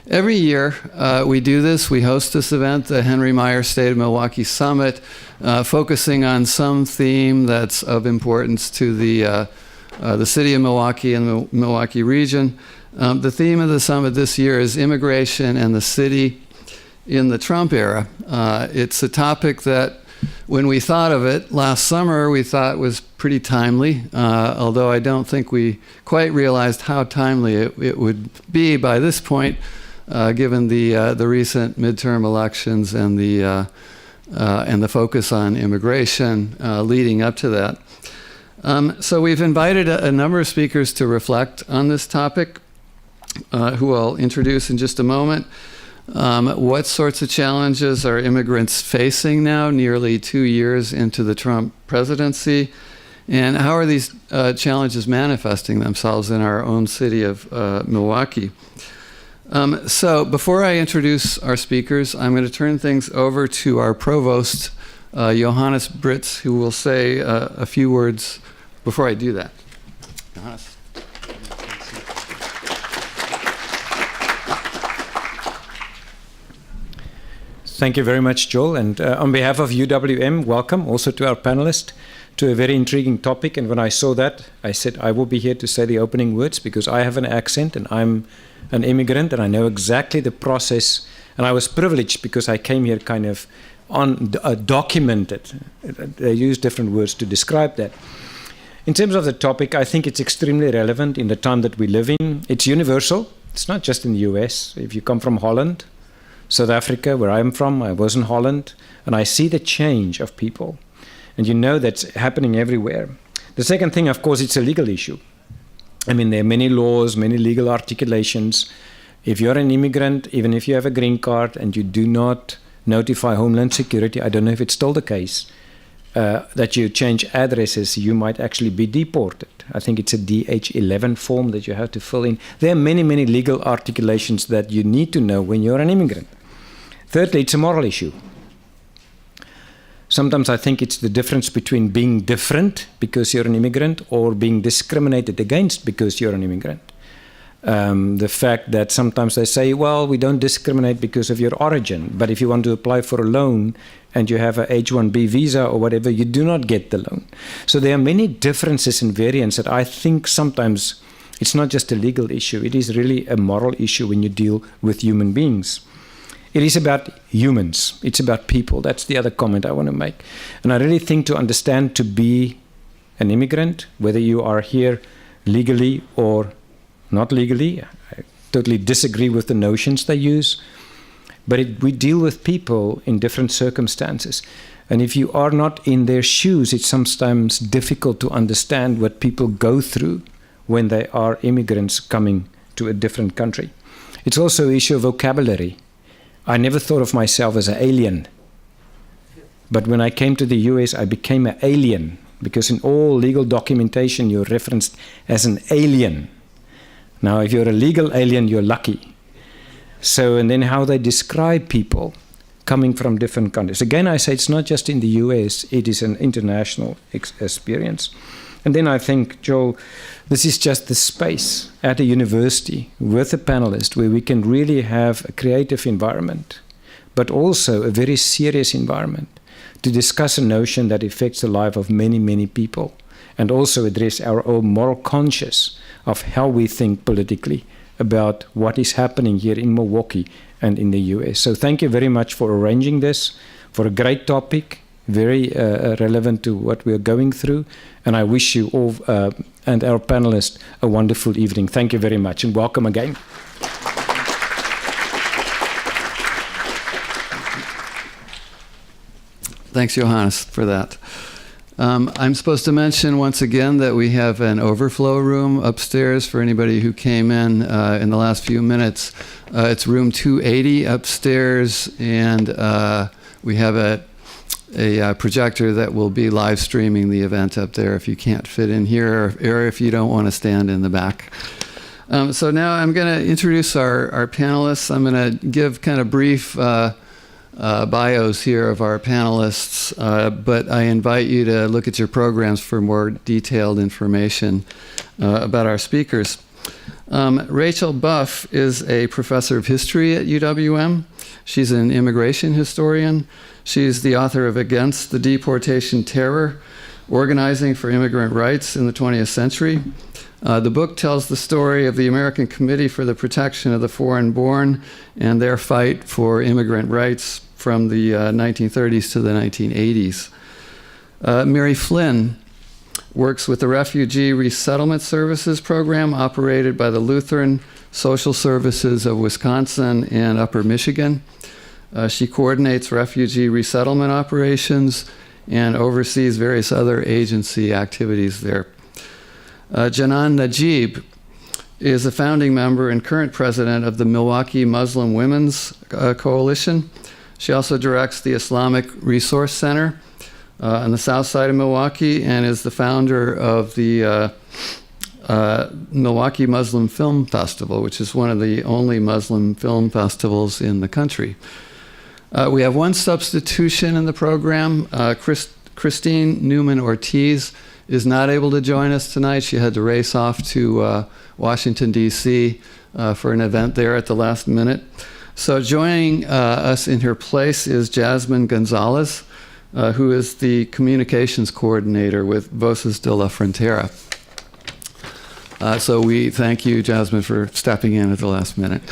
Every year we do this. We host this event, the Henry Maier State of Milwaukee Summit, focusing on some theme that's of importance to the city of Milwaukee and the Milwaukee region. The theme of the summit this year is immigration and the city in the Trump era. It's a topic that, when we thought of it last summer, we thought was pretty timely, although I don't think we quite realized how timely it would be by this point, given the recent midterm elections and the focus on immigration leading up to that. So we've invited a number of speakers to reflect on this topic, who I'll introduce in just a moment. What sorts of challenges are immigrants facing now, nearly 2 years into the Trump presidency? And how are these challenges manifesting themselves in our own city of Milwaukee? So before I introduce our speakers, I'm going to turn things over to our Provost, Johannes Britz, who will say a few words before I do that. Johannes. Thank you very much, Joel. And on behalf of UWM, welcome also to our panelists to a very intriguing topic. And when I saw that, I said, I will be here to say the opening words because I have an accent and I'm an immigrant and I know exactly the process. And I was privileged because I came here kind of documented. They use different words to describe that. In terms of the topic, I think it's extremely relevant in the time that we live in. It's universal. It's not just in the US. If you come from Holland, South Africa, where I'm from, I was in Holland, and I see the change of people. And you know that's happening everywhere. The second thing, of course, it's a legal issue. I mean, there are many laws, many legal articulations. If you're an immigrant, even if you have a green card and you do not notify Homeland Security, I don't know if it's still the case, that you change addresses, you might actually be deported. I think it's a DH-11 form that you have to fill in. There are many, many legal articulations that you need to know when you're an immigrant. Thirdly, it's a moral issue. Sometimes I think it's the difference between being different because you're an immigrant or being discriminated against because you're an immigrant. The fact that sometimes they say, well, we don't discriminate because of your origin, but if you want to apply for a loan and you have a H-1B visa or whatever, you do not get the loan. So there are many differences and variants that I think sometimes it's not just a legal issue, it is really a moral issue when you deal with human beings. It is about humans, it's about people. That's the other comment I want to make. And I really think to understand to be an immigrant, whether you are here legally or not legally, I totally disagree with the notions they use, but we deal with people in different circumstances. And if you are not in their shoes, it's sometimes difficult to understand what people go through when they are immigrants coming to a different country. It's also an issue of vocabulary. I never thought of myself as an alien. But when I came to the US, I became an alien because in all legal documentation, you're referenced as an alien. Now, if you're a legal alien, you're lucky. So, and then how they describe people coming from different countries. Again, I say it's not just in the US, it is an international experience. And then I think, Joel, this is just the space at a university with a panelist where we can really have a creative environment, but also a very serious environment to discuss a notion that affects the life of many, many people, and also address our own moral conscience of how we think politically about what is happening here in Milwaukee and in the US. So thank you very much for arranging this, for a great topic, very relevant to what we are going through. And I wish you all and our panelists a wonderful evening. Thank you very much and welcome again. Thanks, Johannes, for that. I'm supposed to mention once again that we have an overflow room upstairs for anybody who came in the last few minutes. It's room 280 upstairs, and we have a projector that will be live streaming the event up there if you can't fit in here or if you don't want to stand in the back. So now I'm going to introduce our panelists. I'm going to give kind of brief bios here of our panelists, but I invite you to look at your programs for more detailed information about our speakers. Rachel Buff is a professor of history at UWM. She's an immigration historian. She's the author of Against the Deportation Terror, Organizing for Immigrant Rights in the 20th Century. The book tells the story of the American Committee for the Protection of the Foreign-Born and their fight for immigrant rights from the 1930s to the 1980s. Mary Flynn works with the Refugee Resettlement Services program operated by the Lutheran Social Services of Wisconsin and Upper Michigan. She coordinates refugee resettlement operations and oversees various other agency activities there. Janan Najeeb is a founding member and current president of the Milwaukee Muslim Women's Coalition. She also directs the Islamic Resource Center on the south side of Milwaukee and is the founder of the Milwaukee Muslim Film Festival, which is one of the only Muslim film festivals in the country. We have one substitution in the program. Christine Newman-Ortiz is not able to join us tonight. She had to race off to Washington, D.C. For an event there at the last minute. So joining us in her place is Jasmine González, who is the communications coordinator with Voces de la Frontera. So we thank you, Jasmine, for stepping in at the last minute.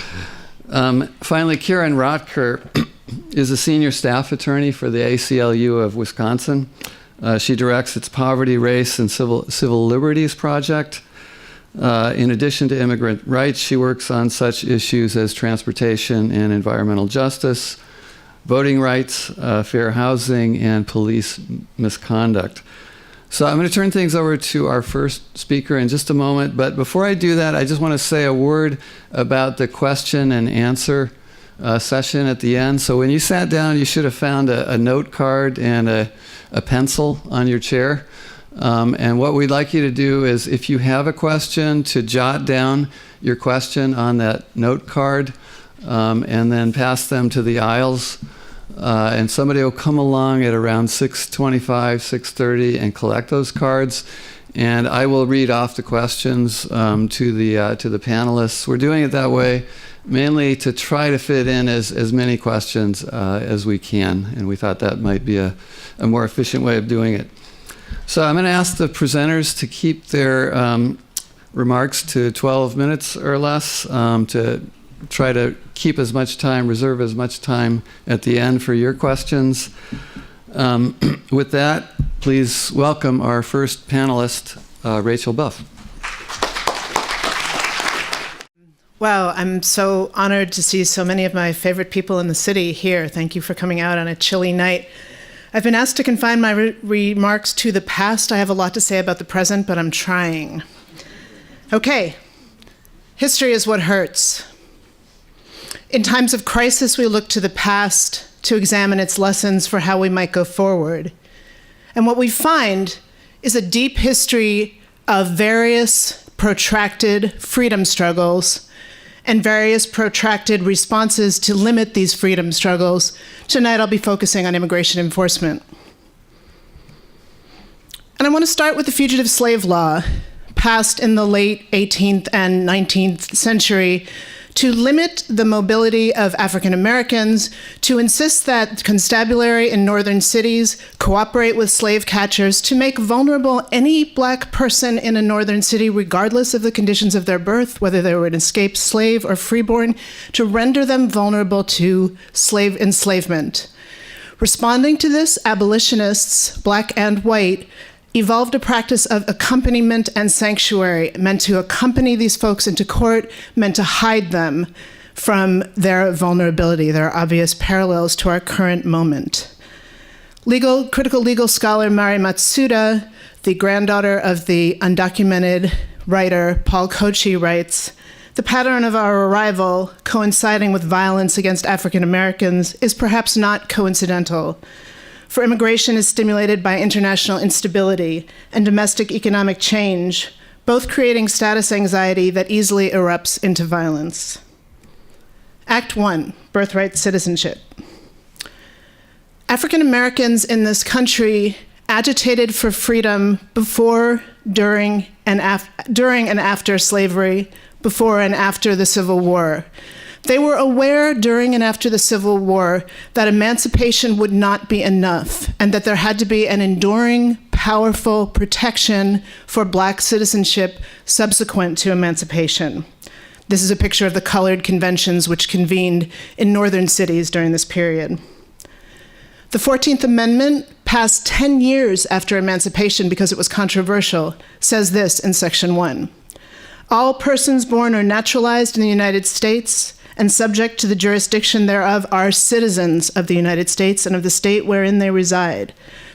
Finally, Karen Rotker is a senior staff attorney for the ACLU of Wisconsin. She directs its Poverty, Race, and Civil Liberties Project. In addition to immigrant rights, she works on such issues as transportation and environmental justice, voting rights, fair housing, and police misconduct. So I'm going to turn things over to our first speaker in just a moment. But before I do that, I just want to say a word about the question and answer session at the end. So when you sat down, you should have found a note card and a pencil on your chair. And what we'd like you to do is, if you have a question, to jot down your question on that note card and then pass them to the aisles. And somebody will come along at around 6:25, 6:30 and collect those cards. And I will read off the questions to the panelists. We're doing it that way mainly to try to fit in as many questions as we can. And we thought that might be a more efficient way of doing it. So I'm going to ask the presenters to keep their remarks to 12 minutes or less, to try to keep as much time, reserve as much time at the end for your questions. With that, please welcome our first panelist, Rachel Buff. Wow, I'm so honored to see so many of my favorite people in the city here. Thank you for coming out on a chilly night. I've been asked to confine my remarks to the past. I have a lot to say about the present, but I'm trying. Okay, history is what hurts. In times of crisis, we look to the past to examine its lessons for how we might go forward. And what we find is a deep history of various protracted freedom struggles and various protracted responses to limit these freedom struggles. Tonight, I'll be focusing on immigration enforcement. And I want to start with the fugitive slave law, passed in the late 18th and 19th century to limit the mobility of African Americans, to insist that constabulary in northern cities cooperate with slave catchers to make vulnerable any black person in a northern city, regardless of the conditions of their birth, whether they were an escaped slave or freeborn, to render them vulnerable to slave enslavement. Responding to this, abolitionists, black and white, evolved a practice of accompaniment and sanctuary, meant to accompany these folks into court, meant to hide them from their vulnerability. There are obvious parallels to our current moment. Critical legal scholar Mari Matsuda, the granddaughter of the undocumented writer Paul Kochi, writes, "The pattern of our arrival, coinciding with violence against African Americans, is perhaps not coincidental. For immigration is stimulated by international instability and domestic economic change, both creating status anxiety that easily erupts into violence." Act 1, birthright citizenship. African Americans in this country agitated for freedom before, during, and after slavery, before and after the Civil War. They were aware during and after the Civil War that emancipation would not be enough and that there had to be an enduring, powerful protection for Black citizenship subsequent to emancipation. This is a picture of the colored conventions which convened in northern cities during this period. The 14th Amendment, passed 10 years after emancipation because it was controversial, says this in Section 1. All persons born or naturalized in the United States and subject to the jurisdiction thereof are citizens of the United States and of the state wherein they reside.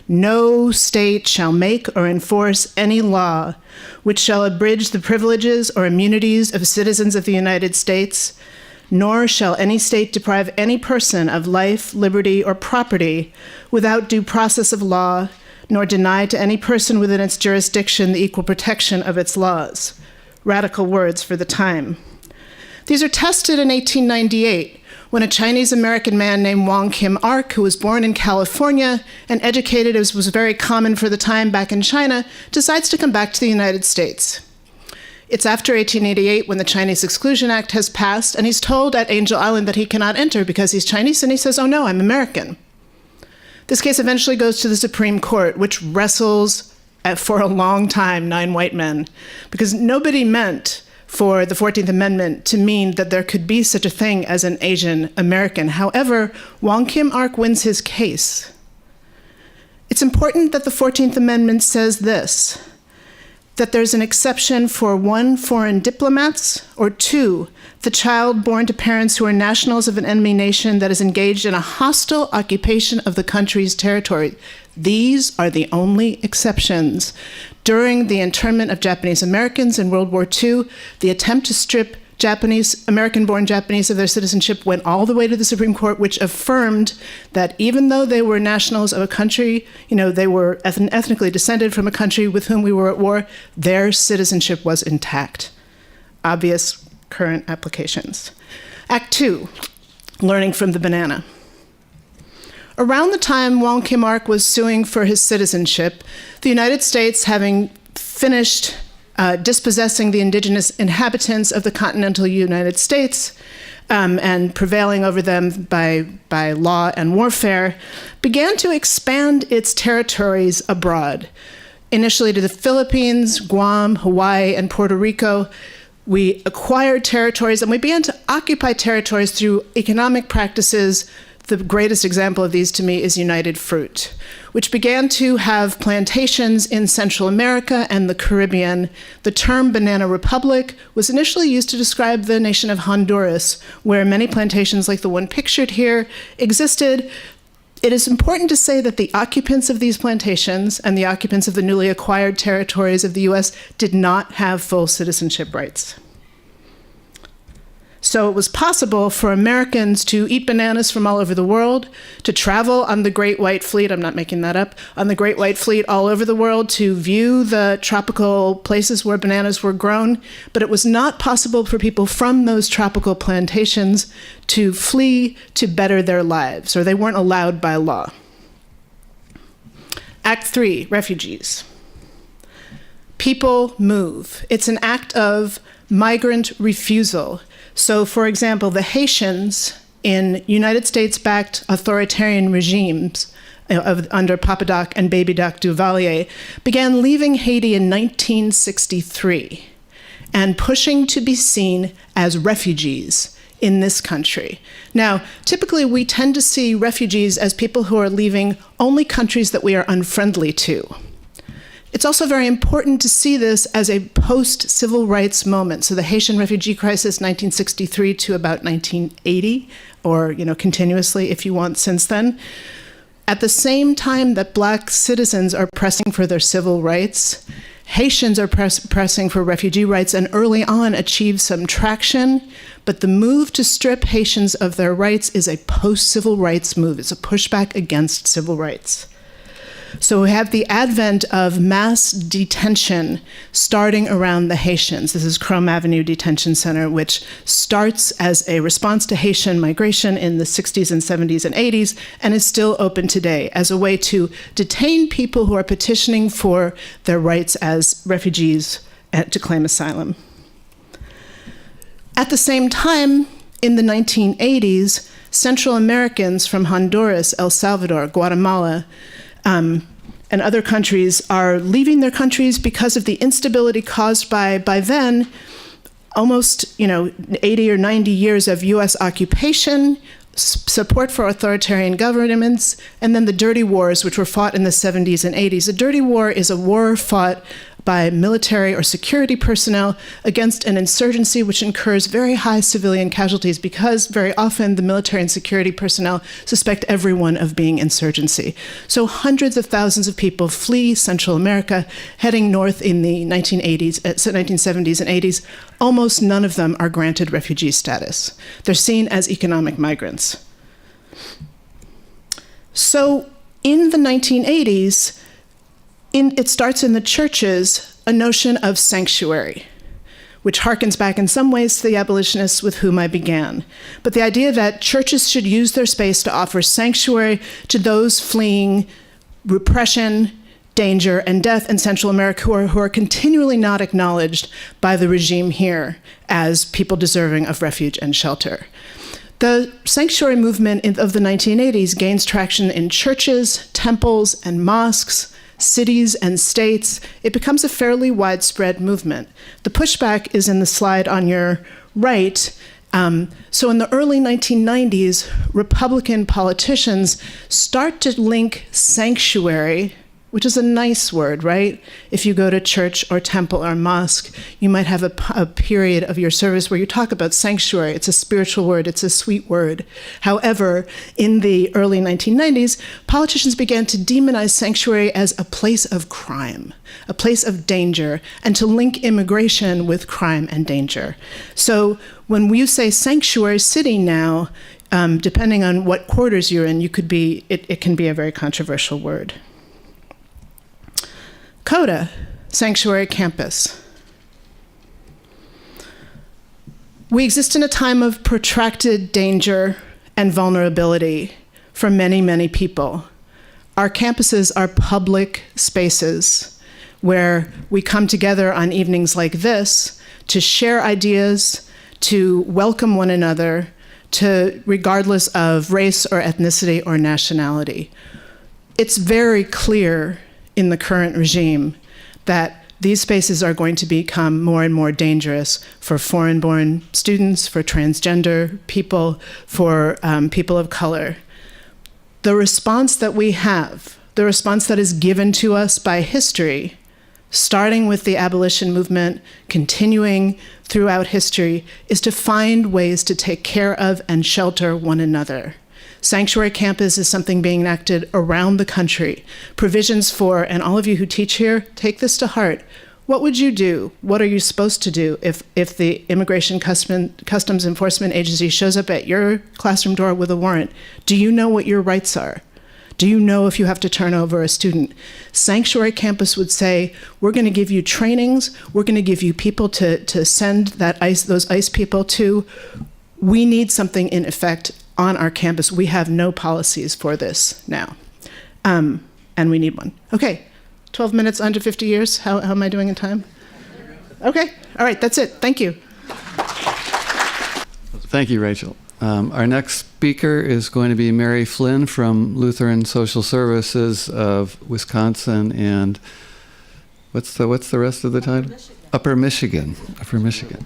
No state shall make or enforce any law which shall abridge the privileges or immunities of citizens of the United States, nor shall any state deprive any person of life, liberty, or property without due process of law, nor deny to any person within its jurisdiction the equal protection of its laws. Radical words for the time. These are tested in 1898, when a Chinese-American man named Wong Kim Ark, who was born in California and educated as was very common for the time back in China, decides to come back to the United States. It's after 1888 when the Chinese Exclusion Act has passed, and he's told at Angel Island that he cannot enter because he's Chinese, and he says, oh no, I'm American. This case eventually goes to the Supreme Court, which wrestles for a long time 9 white men, because nobody meant for the 14th Amendment to mean that there could be such a thing as an Asian American. However, Wong Kim Ark wins his case. It's important that the 14th Amendment says this, that there's an exception for 1, foreign diplomats, or 2, the child born to parents who are nationals of an enemy nation that is engaged in a hostile occupation of the country's territory. These are the only exceptions. During the internment of Japanese Americans in World War II, the attempt to strip American-born Japanese of their citizenship went all the way to the Supreme Court, which affirmed that even though they were nationals of a country, they were ethnically descended from a country with whom we were at war, their citizenship was intact. Obvious current applications. Act 2, learning from the banana. Around the time Wong Kim Ark was suing for his citizenship, the United States, having finished dispossessing the indigenous inhabitants of the continental United States and prevailing over them by law and warfare, began to expand its territories abroad. Initially to the Philippines, Guam, Hawaii, and Puerto Rico. We acquired territories and we began to occupy territories through economic practices. The greatest example of these to me is United Fruit, which began to have plantations in Central America and the Caribbean. The term Banana Republic was initially used to describe the nation of Honduras, where many plantations like the one pictured here existed. It is important to say that the occupants of these plantations and the occupants of the newly acquired territories of the US did not have full citizenship rights. So it was possible for Americans to eat bananas from all over the world, to travel on the Great White Fleet, I'm not making that up, on the Great White Fleet all over the world to view the tropical places where bananas were grown, but it was not possible for people from those tropical plantations to flee to better their lives, or they weren't allowed by law. Act 3, refugees. People move. It's an act of migrant refusal. So, for example, the Haitians in United States-backed authoritarian regimes under Papa Doc and Baby Doc Duvalier began leaving Haiti in 1963 and pushing to be seen as refugees in this country. Now, typically we tend to see refugees as people who are leaving only countries that we are unfriendly to. It's also very important to see this as a post-civil rights moment. So the Haitian refugee crisis, 1963 to about 1980, or continuously if you want since then. At the same time that Black citizens are pressing for their civil rights, Haitians are pressing for refugee rights and early on achieved some traction, but the move to strip Haitians of their rights is a post-civil rights move. It's a pushback against civil rights. So we have the advent of mass detention starting around the Haitians. This is Chrome Avenue Detention Center, which starts as a response to Haitian migration in the 60s and 70s and 80s, and is still open today as a way to detain people who are petitioning for their rights as refugees to claim asylum. At the same time, in the 1980s, Central Americans from Honduras, El Salvador, Guatemala, and other countries are leaving their countries because of the instability caused by then almost 80 or 90 years of U.S. occupation, support for authoritarian governments, and then the dirty wars, which were fought in the 70s and 80s. A dirty war is a war fought by military or security personnel against an insurgency which incurs very high civilian casualties because very often the military and security personnel suspect everyone of being insurgency. So hundreds of thousands of people flee Central America, heading north in the 1970s and 80s. Almost none of them are granted refugee status. They're seen as economic migrants. So in the 1980s, it starts in the churches a notion of sanctuary, which harkens back in some ways to the abolitionists with whom I began. But the idea that churches should use their space to offer sanctuary to those fleeing repression, danger, and death in Central America who are continually not acknowledged by the regime here as people deserving of refuge and shelter. The sanctuary movement of the 1980s gains traction in churches, temples, and mosques, cities and states. It becomes a fairly widespread movement. The pushback is in the slide on your right. So in the early 1990s, Republican politicians start to link sanctuary, which is a nice word, right? If you go to church or temple or mosque, you might have a period of your service where you talk about sanctuary. It's a spiritual word. It's a sweet word. However, in the early 1990s, politicians began to demonize sanctuary as a place of crime, a place of danger, and to link immigration with crime and danger. So when we say sanctuary city now, depending on what quarters you're in, it can be a very controversial word. CODA, Sanctuary Campus. We exist in a time of protracted danger and vulnerability for many, many people. Our campuses are public spaces where we come together on evenings like this to share ideas, to welcome one another, regardless of race or ethnicity or nationality. It's very clear in the current regime that these spaces are going to become more and more dangerous for foreign-born students, for transgender people, for people of color. The response that we have, the response that is given to us by history, starting with the abolition movement, continuing throughout history, is to find ways to take care of and shelter one another. Sanctuary campus is something being enacted around the country. Provisions for, and all of you who teach here, take this to heart. What would you do? What are you supposed to do if the Immigration Customs Enforcement Agency shows up at your classroom door with a warrant? Do you know what your rights are? Do you know if you have to turn over a student? Sanctuary campus would say, we're going to give you trainings. We're going to give you people to send those ICE people to. We need something in effect on our campus. We have no policies for this now, and we need one. Okay, 12 minutes under 50 years. How am I doing in time? Okay, all right, that's it. Thank you. Thank you, Rachel. Our next speaker is going to be Mary Flynn from Lutheran Social Services of Wisconsin and what's the rest of the title? Upper Michigan. Upper Michigan.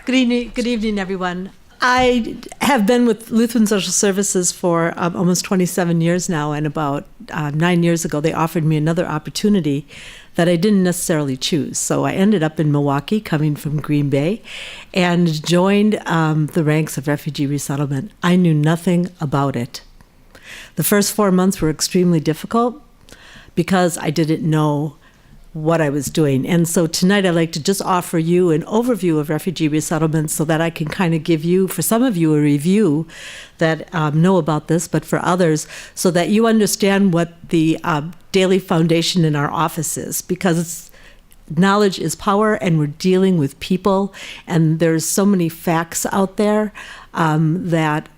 Good evening, everyone. I have been with Lutheran Social Services for almost 27 years now, and about 9 years ago, they offered me another opportunity that I didn't necessarily choose. So I ended up in Milwaukee, coming from Green Bay, and joined the ranks of Refugee Resettlement. I knew nothing about it. The first 4 months were extremely difficult because I didn't know what I was doing. And so tonight I'd like to just offer you an overview of refugee resettlement so that I can kind of give you, for some of you, a review that know about this, but for others, so that you understand what the daily foundation in our office is, because knowledge is power and we're dealing with people, and there's so many facts out there that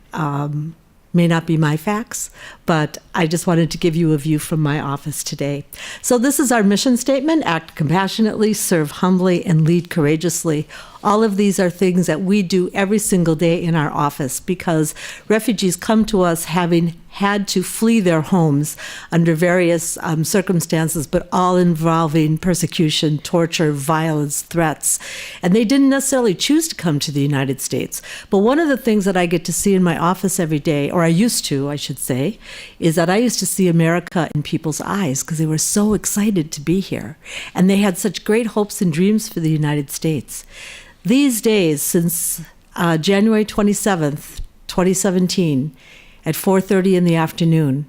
may not be my facts, but I just wanted to give you a view from my office today. So this is our mission statement: act compassionately, serve humbly, and lead courageously. All of these are things that we do every single day in our office because refugees come to us having had to flee their homes under various circumstances, but all involving persecution, torture, violence, threats. And they didn't necessarily choose to come to the United States. But one of the things that I get to see in my office every day, or I used to, I should say, is that I used to see America in people's eyes because they were so excited to be here. And they had such great hopes and dreams for the United States. These days, since January 27th, 2017, at 4:30 in the afternoon,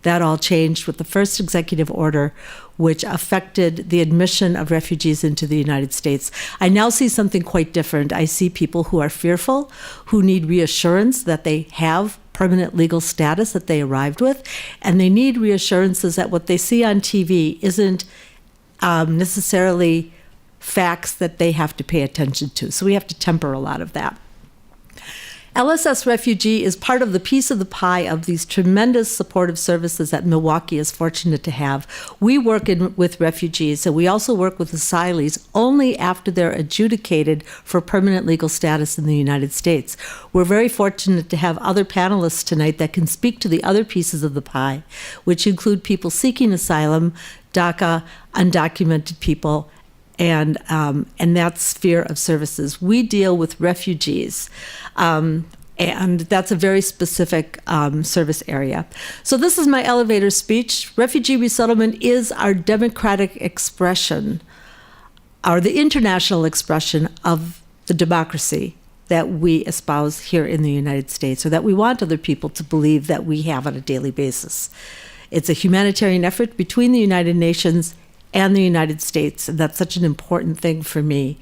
that all changed with the first executive order, which affected the admission of refugees into the United States. I now see something quite different. I see people who are fearful, who need reassurance that they have permanent legal status that they arrived with, and they need reassurances that what they see on TV isn't necessarily facts that they have to pay attention to. So we have to temper a lot of that. LSS Refugee is part of the piece of the pie of these tremendous supportive services that Milwaukee is fortunate to have. We work with refugees, and we also work with asylees only after they're adjudicated for permanent legal status in the United States. We're very fortunate to have other panelists tonight that can speak to the other pieces of the pie, which include people seeking asylum, DACA, undocumented people, and that sphere of services. We deal with refugees, and that's a very specific service area. So this is my elevator speech. Refugee resettlement is our democratic expression, or the international expression of the democracy that we espouse here in the United States, or that we want other people to believe that we have on a daily basis. It's a humanitarian effort between the United Nations and the United States, and that's such an important thing for me.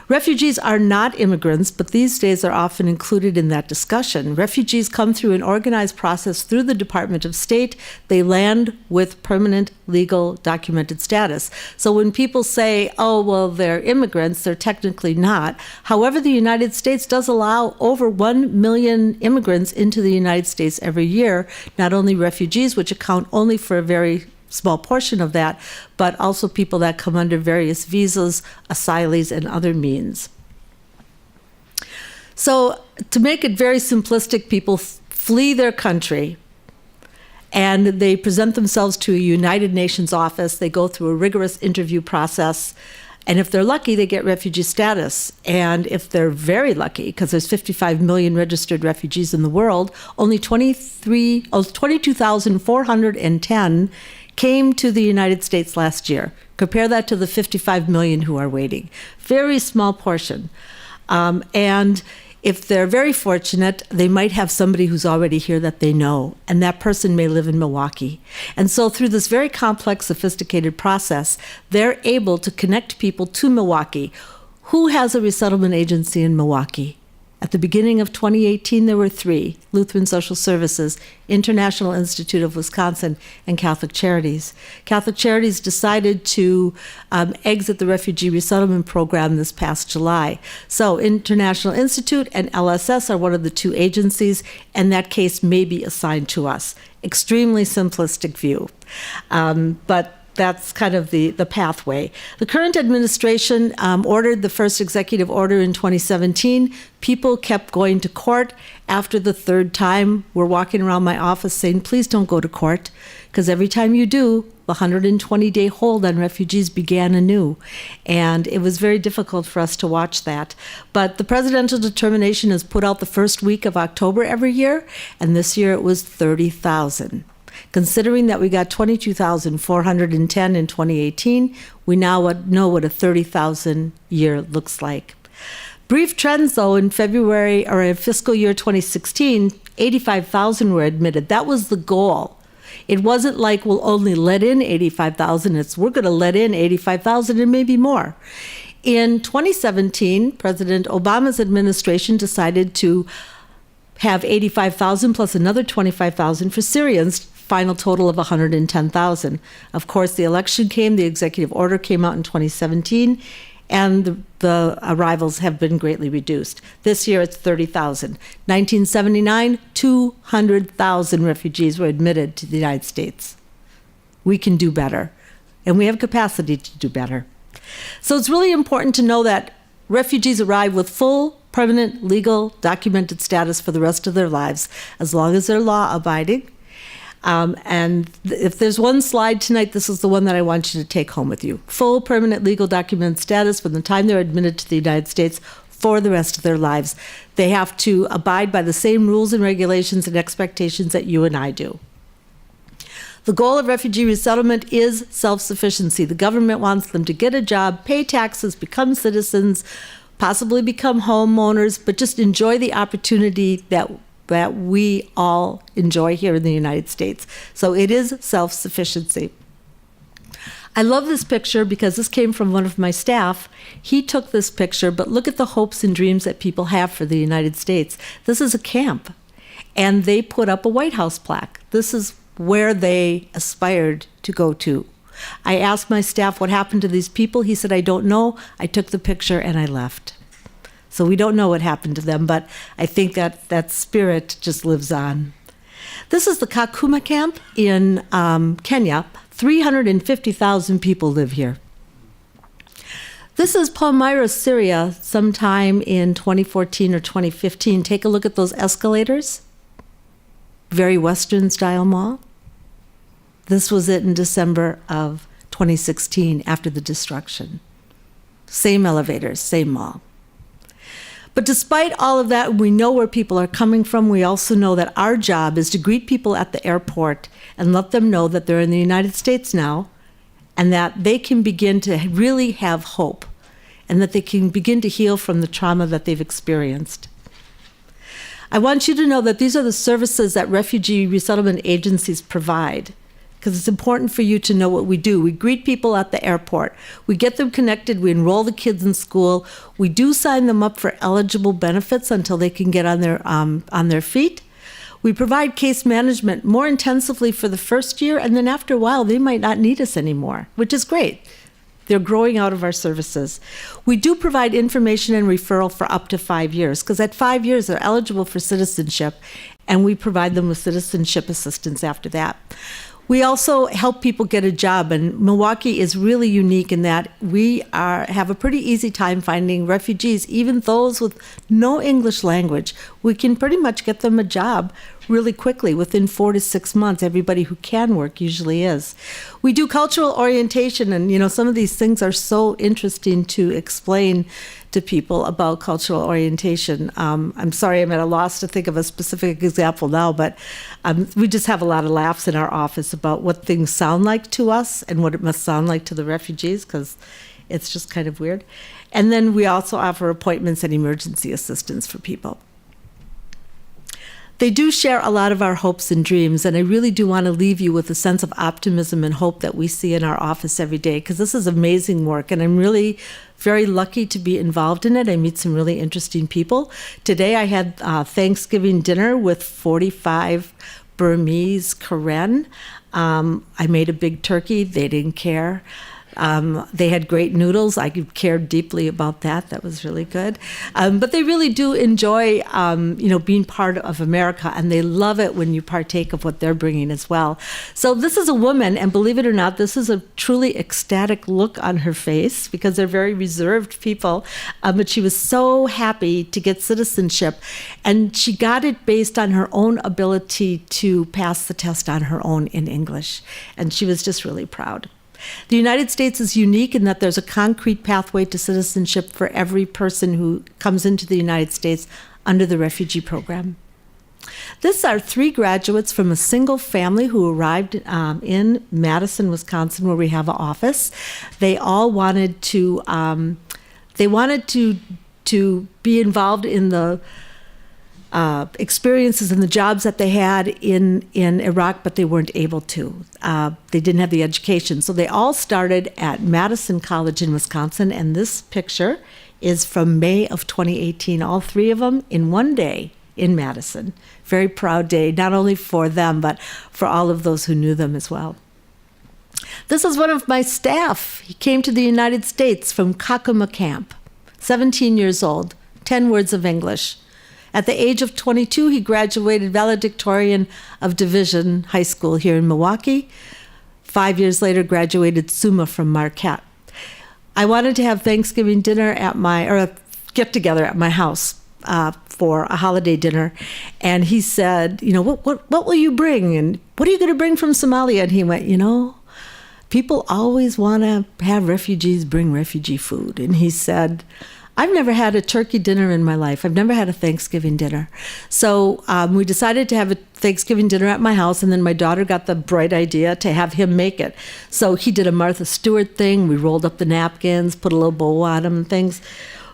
Refugees are not immigrants, but these days are often included in that discussion. Refugees come through an organized process through the Department of State. They land with permanent legal documented status. So when people say, oh, well, they're immigrants, they're technically not. However, the United States does allow over 1 million immigrants into the United States every year, not only refugees, which account only for a very small portion of that, but also people that come under various visas, asylees, and other means. So to make it very simplistic, people flee their country and they present themselves to a United Nations office. They go through a rigorous interview process. And if they're lucky, they get refugee status. And if they're very lucky, because there's 55 million registered refugees in the world, only 22,410 came to the United States last year. Compare that to the 55 million who are waiting. Very small portion. And if they're very fortunate, they might have somebody who's already here that they know, and that person may live in Milwaukee. And so through this very complex, sophisticated process, they're able to connect people to Milwaukee. Who has a resettlement agency in Milwaukee? At the beginning of 2018, there were 3: Lutheran Social Services, International Institute of Wisconsin, and Catholic Charities. Catholic Charities decided to exit the refugee resettlement program this past July. So International Institute and LSS are one of the 2 agencies, and that case may be assigned to us. Extremely simplistic view, but that's kind of the pathway. The current administration ordered the first executive order in 2017. People kept going to court. After the 3rd time, we're walking around my office saying, please don't go to court, because every time you do, the 120-day hold on refugees began anew. And it was very difficult for us to watch that. But the presidential determination is put out the first week of October every year, and this year it was 30,000. Considering that we got 22,410 in 2018, we now know what a 30,000 year looks like. Brief trends, though, in February or in fiscal year 2016, 85,000 were admitted. That was the goal. It wasn't like we'll only let in 85,000. It's we're going to let in 85,000 and maybe more. In 2017, President Obama's administration decided to have 85,000 plus another 25,000 for Syrians, final total of 110,000. Of course, the election came, the executive order came out in 2017, and the arrivals have been greatly reduced. This year it's 30,000. 1979, 200,000 refugees were admitted to the United States. We can do better, and we have capacity to do better. So it's really important to know that refugees arrive with full, permanent, legal, documented status for the rest of their lives, as long as they're law-abiding. And if there's one slide tonight, this is the one that I want you to take home with you. Full, permanent, legal, documented status from the time they're admitted to the United States for the rest of their lives. They have to abide by the same rules and regulations and expectations that you and I do. The goal of refugee resettlement is self-sufficiency. The government wants them to get a job, pay taxes, become citizens, possibly become homeowners, but just enjoy the opportunity that we all enjoy here in the United States. So it is self-sufficiency. I love this picture because this came from one of my staff. He took this picture, but look at the hopes and dreams that people have for the United States. This is a camp, and they put up a White House plaque. This is where they aspired to go to. I asked my staff what happened to these people. He said, I don't know. I took the picture and I left. So we don't know what happened to them, but I think that spirit just lives on. This is the Kakuma camp in Kenya. 350,000 people live here. This is Palmyra, Syria, sometime in 2014 or 2015. Take a look at those escalators. Very Western style mall. This was it in December of 2016 after the destruction. Same elevators, same mall. But despite all of that, we know where people are coming from. We also know that our job is to greet people at the airport and let them know that they're in the United States now and that they can begin to really have hope and that they can begin to heal from the trauma that they've experienced. I want you to know that these are the services that refugee resettlement agencies provide, because it's important for you to know what we do. We greet people at the airport. We get them connected. We enroll the kids in school. We do sign them up for eligible benefits until they can get on their feet. We provide case management more intensively for the first year, and then after a while, they might not need us anymore, which is great. They're growing out of our services. We do provide information and referral for up to 5 years, because at 5 years, they're eligible for citizenship, and we provide them with citizenship assistance after that. We also help people get a job, and Milwaukee is really unique in that we have a pretty easy time finding refugees, even those with no English language. We can pretty much get them a job really quickly, within 4 to 6 months. Everybody who can work usually is. We do cultural orientation, and some of these things are so interesting to explain to people about cultural orientation. I'm sorry, I'm at a loss to think of a specific example now, but we just have a lot of laughs in our office about what things sound like to us and what it must sound like to the refugees, because it's just kind of weird. And then we also offer appointments and emergency assistance for people. They do share a lot of our hopes and dreams, and I really do want to leave you with a sense of optimism and hope that we see in our office every day, because this is amazing work, and I'm really very lucky to be involved in it. I meet some really interesting people. Today I had Thanksgiving dinner with 45 Burmese Karen. I made a big turkey. They didn't care. They had great noodles. I cared deeply about that. That was really good. But they really do enjoy, being part of America, and they love it when you partake of what they're bringing as well. So this is a woman, and believe it or not, this is a truly ecstatic look on her face, because they're very reserved people. But she was so happy to get citizenship, and she got it based on her own ability to pass the test on her own in English, and she was just really proud. The United States is unique in that there's a concrete pathway to citizenship for every person who comes into the United States under the refugee program. These are 3 graduates from a single family who arrived in Madison, Wisconsin, where we have an office. They all wanted to be involved in the experiences and the jobs that they had in Iraq, but they weren't able to. They didn't have the education. So they all started at Madison College in Wisconsin, and this picture is from May of 2018, all 3 of them in one day in Madison. Very proud day, not only for them, but for all of those who knew them as well. This is one of my staff. He came to the United States from Kakuma Camp, 17 years old, 10 words of English. At the age of 22, he graduated valedictorian of Division High School here in Milwaukee. 5 years later, graduated Summa from Marquette. I wanted to have Thanksgiving dinner or a get-together at my house for a holiday dinner. And he said, what will you bring? And what are you going to bring from Somalia? And he went, people always want to have refugees bring refugee food. And he said, I've never had a turkey dinner in my life. I've never had a Thanksgiving dinner. So we decided to have a Thanksgiving dinner at my house, and then my daughter got the bright idea to have him make it. So he did a Martha Stewart thing. We rolled up the napkins, put a little bow on them and things.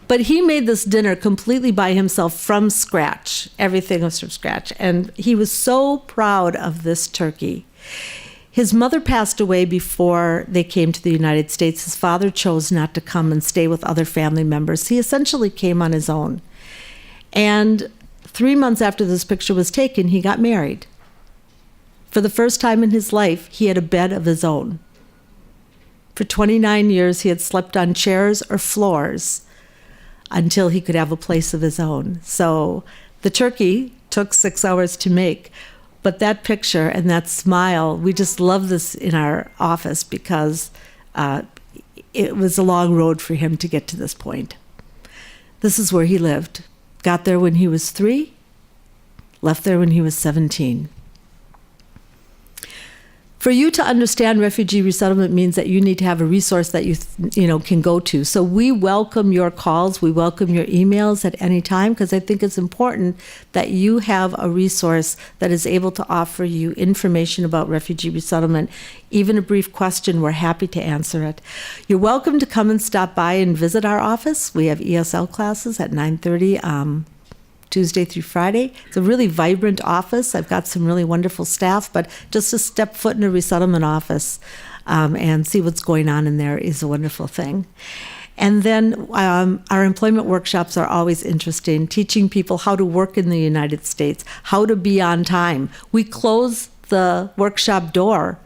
But he made this dinner completely by himself from scratch. Everything was from scratch. And he was so proud of this turkey. His mother passed away before they came to the United States. His father chose not to come and stay with other family members. He essentially came on his own. And 3 months after this picture was taken, he got married. For the first time in his life, he had a bed of his own. For 29 years, he had slept on chairs or floors until he could have a place of his own. So the turkey took 6 hours to make. But that picture and that smile, we just love this in our office because it was a long road for him to get to this point. This is where he lived. Got there when he was 3, left there when he was 17. For you to understand refugee resettlement means that you need to have a resource that you can go to. So we welcome your calls, we welcome your emails at any time, because I think it's important that you have a resource that is able to offer you information about refugee resettlement. Even a brief question, we're happy to answer it. You're welcome to come and stop by and visit our office. We have ESL classes at 9:30. Tuesday through Friday. It's a really vibrant office. I've got some really wonderful staff, but just to step foot in a resettlement office and see what's going on in there is a wonderful thing. And then our employment workshops are always interesting, teaching people how to work in the United States, how to be on time. We close the workshop door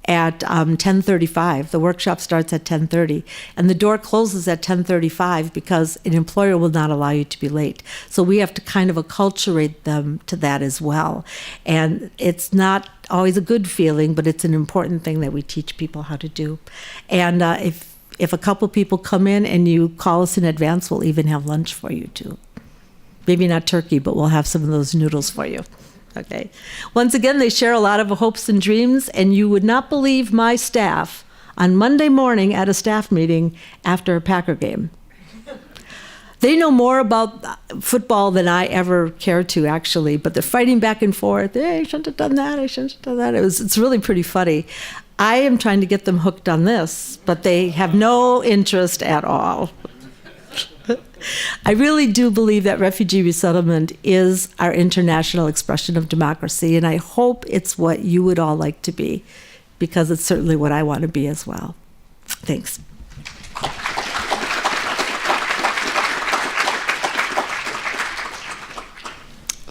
at 10:35. The workshop starts at 10:30, and the door closes at 10:35 because an employer will not allow you to be late. So we have to kind of acculturate them to that as well. And it's not always a good feeling, but it's an important thing that we teach people how to do. And if a couple people come in and you call us in advance, we'll even have lunch for you too. Maybe not turkey, but we'll have some of those noodles for you. Okay. Once again, they share a lot of hopes and dreams, and you would not believe my staff on Monday morning at a staff meeting after a Packer game. They know more about football than I ever cared to, actually, but they're fighting back and forth. Hey, I shouldn't have done that. I shouldn't have done that. It's really pretty funny. I am trying to get them hooked on this, but they have no interest at all. I really do believe that refugee resettlement is our international expression of democracy, and I hope it's what you would all like to be, because it's certainly what I want to be as well. Thanks.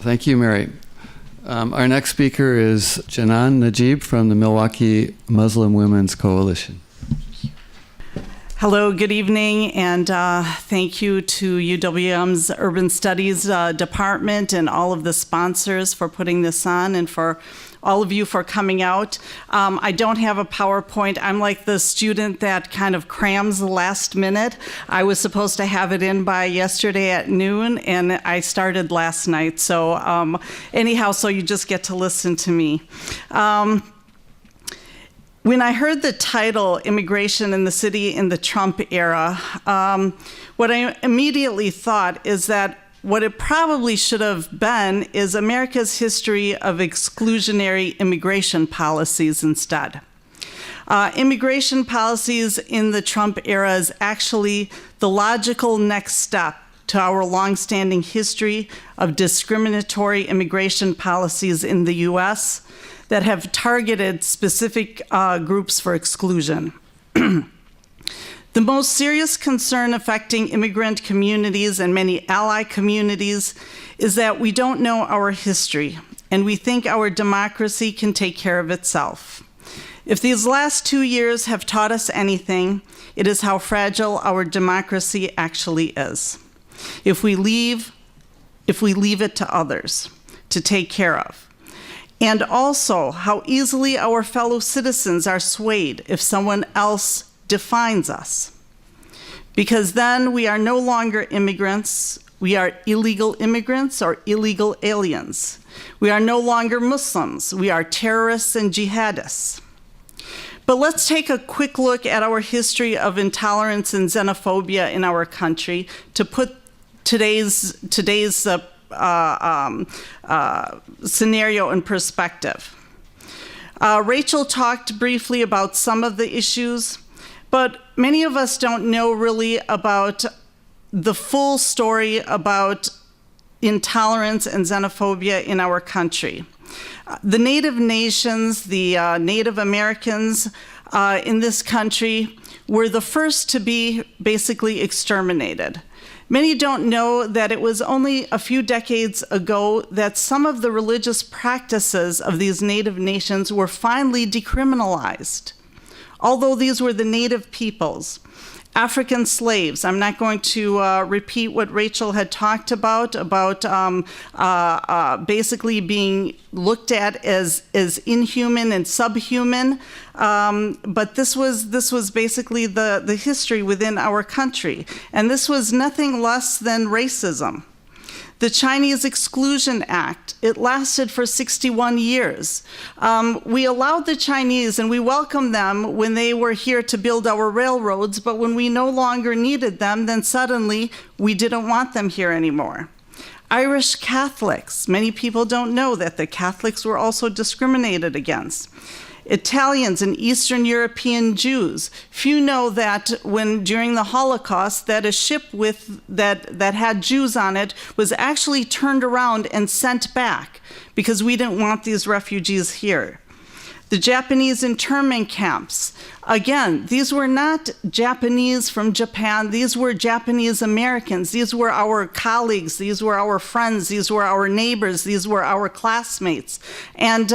Thank you, Mary. Our next speaker is Janan Najeeb from the Milwaukee Muslim Women's Coalition. Hello, good evening, and thank you to UWM's Urban Studies Department and all of the sponsors for putting this on, and for all of you for coming out. I don't have a PowerPoint. I'm like the student that kind of crams the last minute. I was supposed to have it in by yesterday at noon, and I started last night. So anyhow, so you just get to listen to me. When I heard the title, Immigration in the City in the Trump Era, what I immediately thought is that what it probably should have been is America's history of exclusionary immigration policies instead. Immigration policies in the Trump era is actually the logical next step to our longstanding history of discriminatory immigration policies in the U.S. that have targeted specific groups for exclusion. The most serious concern affecting immigrant communities and many ally communities is that we don't know our history, and we think our democracy can take care of itself. If these last 2 years have taught us anything, it is how fragile our democracy actually is. If we leave it to others to take care of. And also how easily our fellow citizens are swayed if someone else defines us. Because then we are no longer immigrants, we are illegal immigrants or illegal aliens. We are no longer Muslims, we are terrorists and jihadists. But let's take a quick look at our history of intolerance and xenophobia in our country to put today's scenario in perspective. Rachel talked briefly about some of the issues, but many of us don't know really about the full story about intolerance and xenophobia in our country. The Native nations, the Native Americans in this country were the first to be basically exterminated. Many don't know that it was only a few decades ago that some of the religious practices of these Native nations were finally decriminalized. Although these were the Native peoples. African slaves. I'm not going to repeat what Rachel had talked about basically being looked at as inhuman and subhuman. But this was basically the history within our country. And this was nothing less than racism. The Chinese Exclusion Act, it lasted for 61 years. We allowed the Chinese and we welcomed them when they were here to build our railroads, but when we no longer needed them, then suddenly we didn't want them here anymore. Irish Catholics, many people don't know that the Catholics were also discriminated against. Italians and Eastern European Jews. Few know that during the Holocaust that a ship that had Jews on it was actually turned around and sent back because we didn't want these refugees here. The Japanese internment camps. Again, these were not Japanese from Japan. These were Japanese Americans. These were our colleagues. These were our friends. These were our neighbors. These were our classmates. And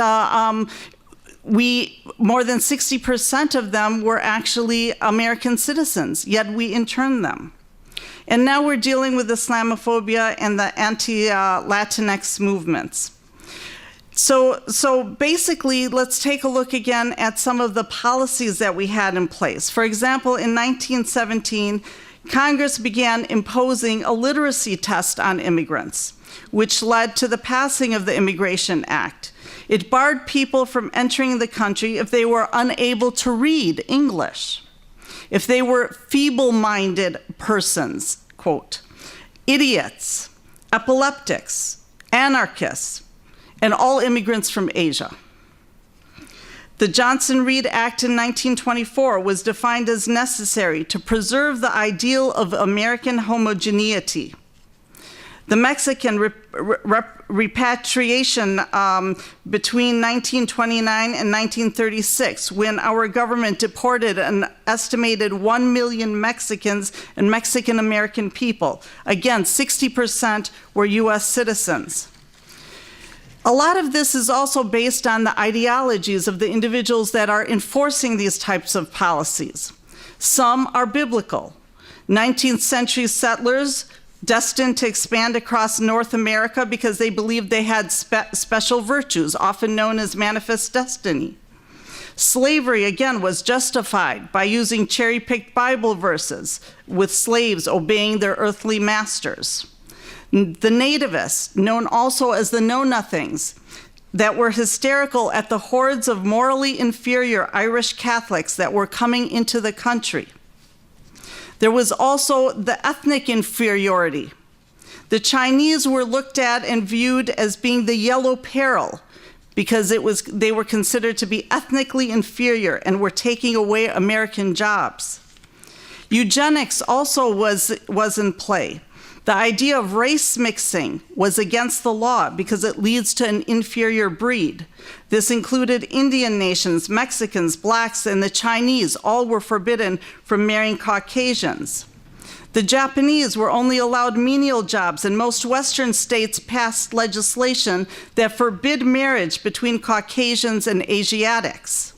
more than 60% of them were actually American citizens, yet we interned them. And now we're dealing with Islamophobia and the anti-Latinx movements. So basically, let's take a look again at some of the policies that we had in place. For example, in 1917, Congress began imposing a literacy test on immigrants, which led to the passing of the Immigration Act. It barred people from entering the country if they were unable to read English, if they were feeble-minded persons, quote, idiots, epileptics, anarchists, and all immigrants from Asia. The Johnson-Reed Act in 1924 was defined as necessary to preserve the ideal of American homogeneity. The Mexican repatriation between 1929 and 1936, when our government deported an estimated 1 million Mexicans and Mexican-American people. Again, 60% were US citizens. A lot of this is also based on the ideologies of the individuals that are enforcing these types of policies. Some are biblical. 19th century settlers destined to expand across North America because they believed they had special virtues, often known as manifest destiny. Slavery, again, was justified by using cherry-picked Bible verses, with slaves obeying their earthly masters. The nativists, known also as the know-nothings, that were hysterical at the hordes of morally inferior Irish Catholics that were coming into the country. There was also the ethnic inferiority. The Chinese were looked at and viewed as being the yellow peril because they were considered to be ethnically inferior and were taking away American jobs. Eugenics also was in play. The idea of race mixing was against the law because it leads to an inferior breed. This included Indian nations, Mexicans, blacks, and the Chinese. All were forbidden from marrying Caucasians. The Japanese were only allowed menial jobs, and most Western states passed legislation that forbid marriage between Caucasians and Asiatics.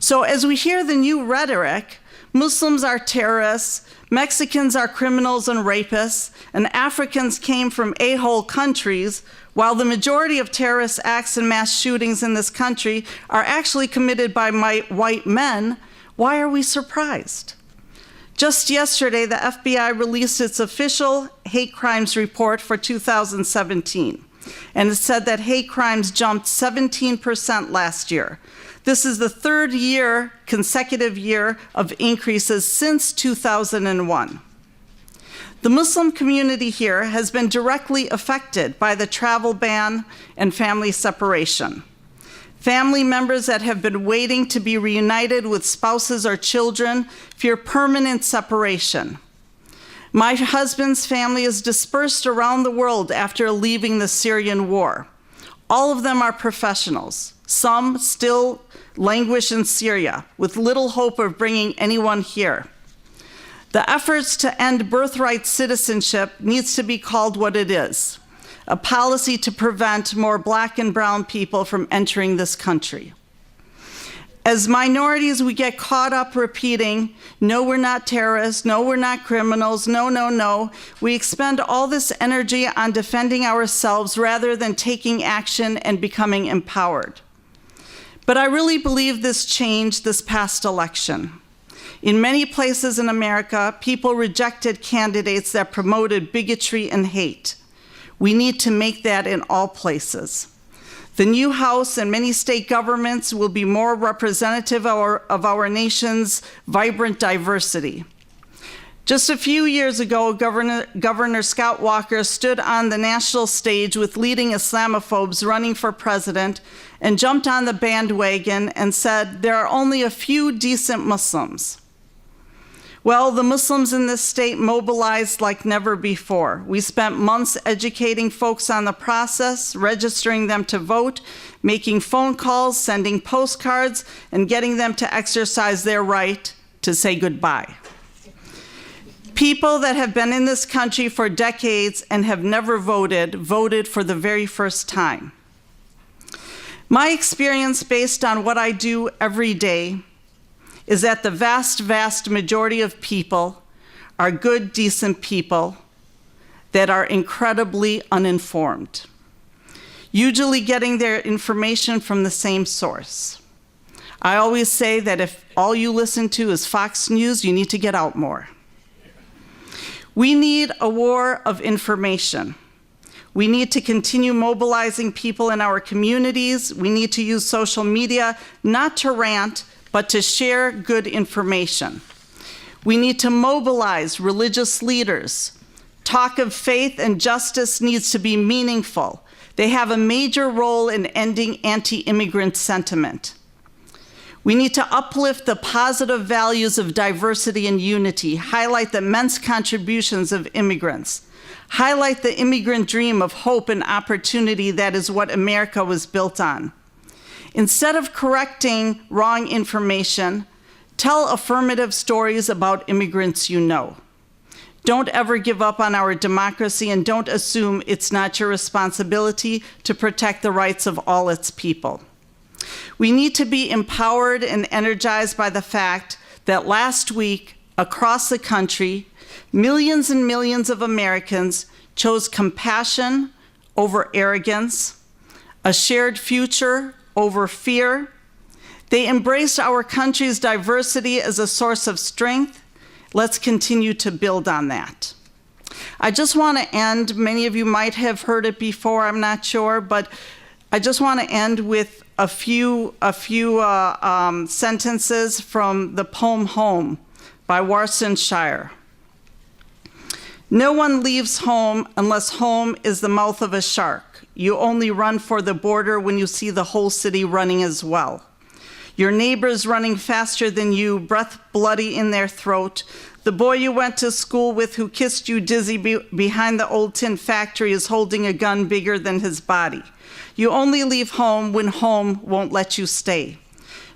So as we hear the new rhetoric, Muslims are terrorists, Mexicans are criminals and rapists, and Africans came from a-hole countries, while the majority of terrorist acts and mass shootings in this country are actually committed by white men, why are we surprised? Just yesterday, the FBI released its official hate crimes report for 2017, and it said that hate crimes jumped 17% last year. This is the third consecutive year of increases since 2001. The Muslim community here has been directly affected by the travel ban and family separation. Family members that have been waiting to be reunited with spouses or children fear permanent separation. My husband's family is dispersed around the world after leaving the Syrian war. All of them are professionals. Some still languish in Syria with little hope of bringing anyone here. The efforts to end birthright citizenship needs to be called what it is, a policy to prevent more Black and brown people from entering this country. As minorities, we get caught up repeating, no, we're not terrorists, no, we're not criminals, no, no, no. We expend all this energy on defending ourselves rather than taking action and becoming empowered. But I really believe this changed this past election. In many places in America, people rejected candidates that promoted bigotry and hate. We need to make that in all places. The new House and many state governments will be more representative of our nation's vibrant diversity. Just a few years ago, Governor Scott Walker stood on the national stage with leading Islamophobes running for president and jumped on the bandwagon and said, there are only a few decent Muslims. Well, the Muslims in this state mobilized like never before. We spent months educating folks on the process, registering them to vote, making phone calls, sending postcards, and getting them to exercise their right to say goodbye. People that have been in this country for decades and have never voted, voted for the very first time. My experience, based on what I do every day, is that the vast, vast majority of people are good, decent people that are incredibly uninformed, usually getting their information from the same source. I always say that if all you listen to is Fox News, you need to get out more. We need a war of information. We need to continue mobilizing people in our communities. We need to use social media, not to rant, but to share good information. We need to mobilize religious leaders. Talk of faith and justice needs to be meaningful. They have a major role in ending anti-immigrant sentiment. We need to uplift the positive values of diversity and unity, highlight the immense contributions of immigrants, highlight the immigrant dream of hope and opportunity that is what America was built on. Instead of correcting wrong information, tell affirmative stories about immigrants you know. Don't ever give up on our democracy, and don't assume it's not your responsibility to protect the rights of all its people. We need to be empowered and energized by the fact that last week, across the country, millions and millions of Americans chose compassion over arrogance, a shared future over fear. They embraced our country's diversity as a source of strength. Let's continue to build on that. I just want to end, many of you might have heard it before, I'm not sure, but I just want to end with a few sentences from the poem Home by Warsan Shire. No one leaves home unless home is the mouth of a shark. You only run for the border when you see the whole city running as well. Your neighbors running faster than you, breath bloody in their throat. The boy you went to school with who kissed you dizzy behind the old tin factory is holding a gun bigger than his body. You only leave home when home won't let you stay.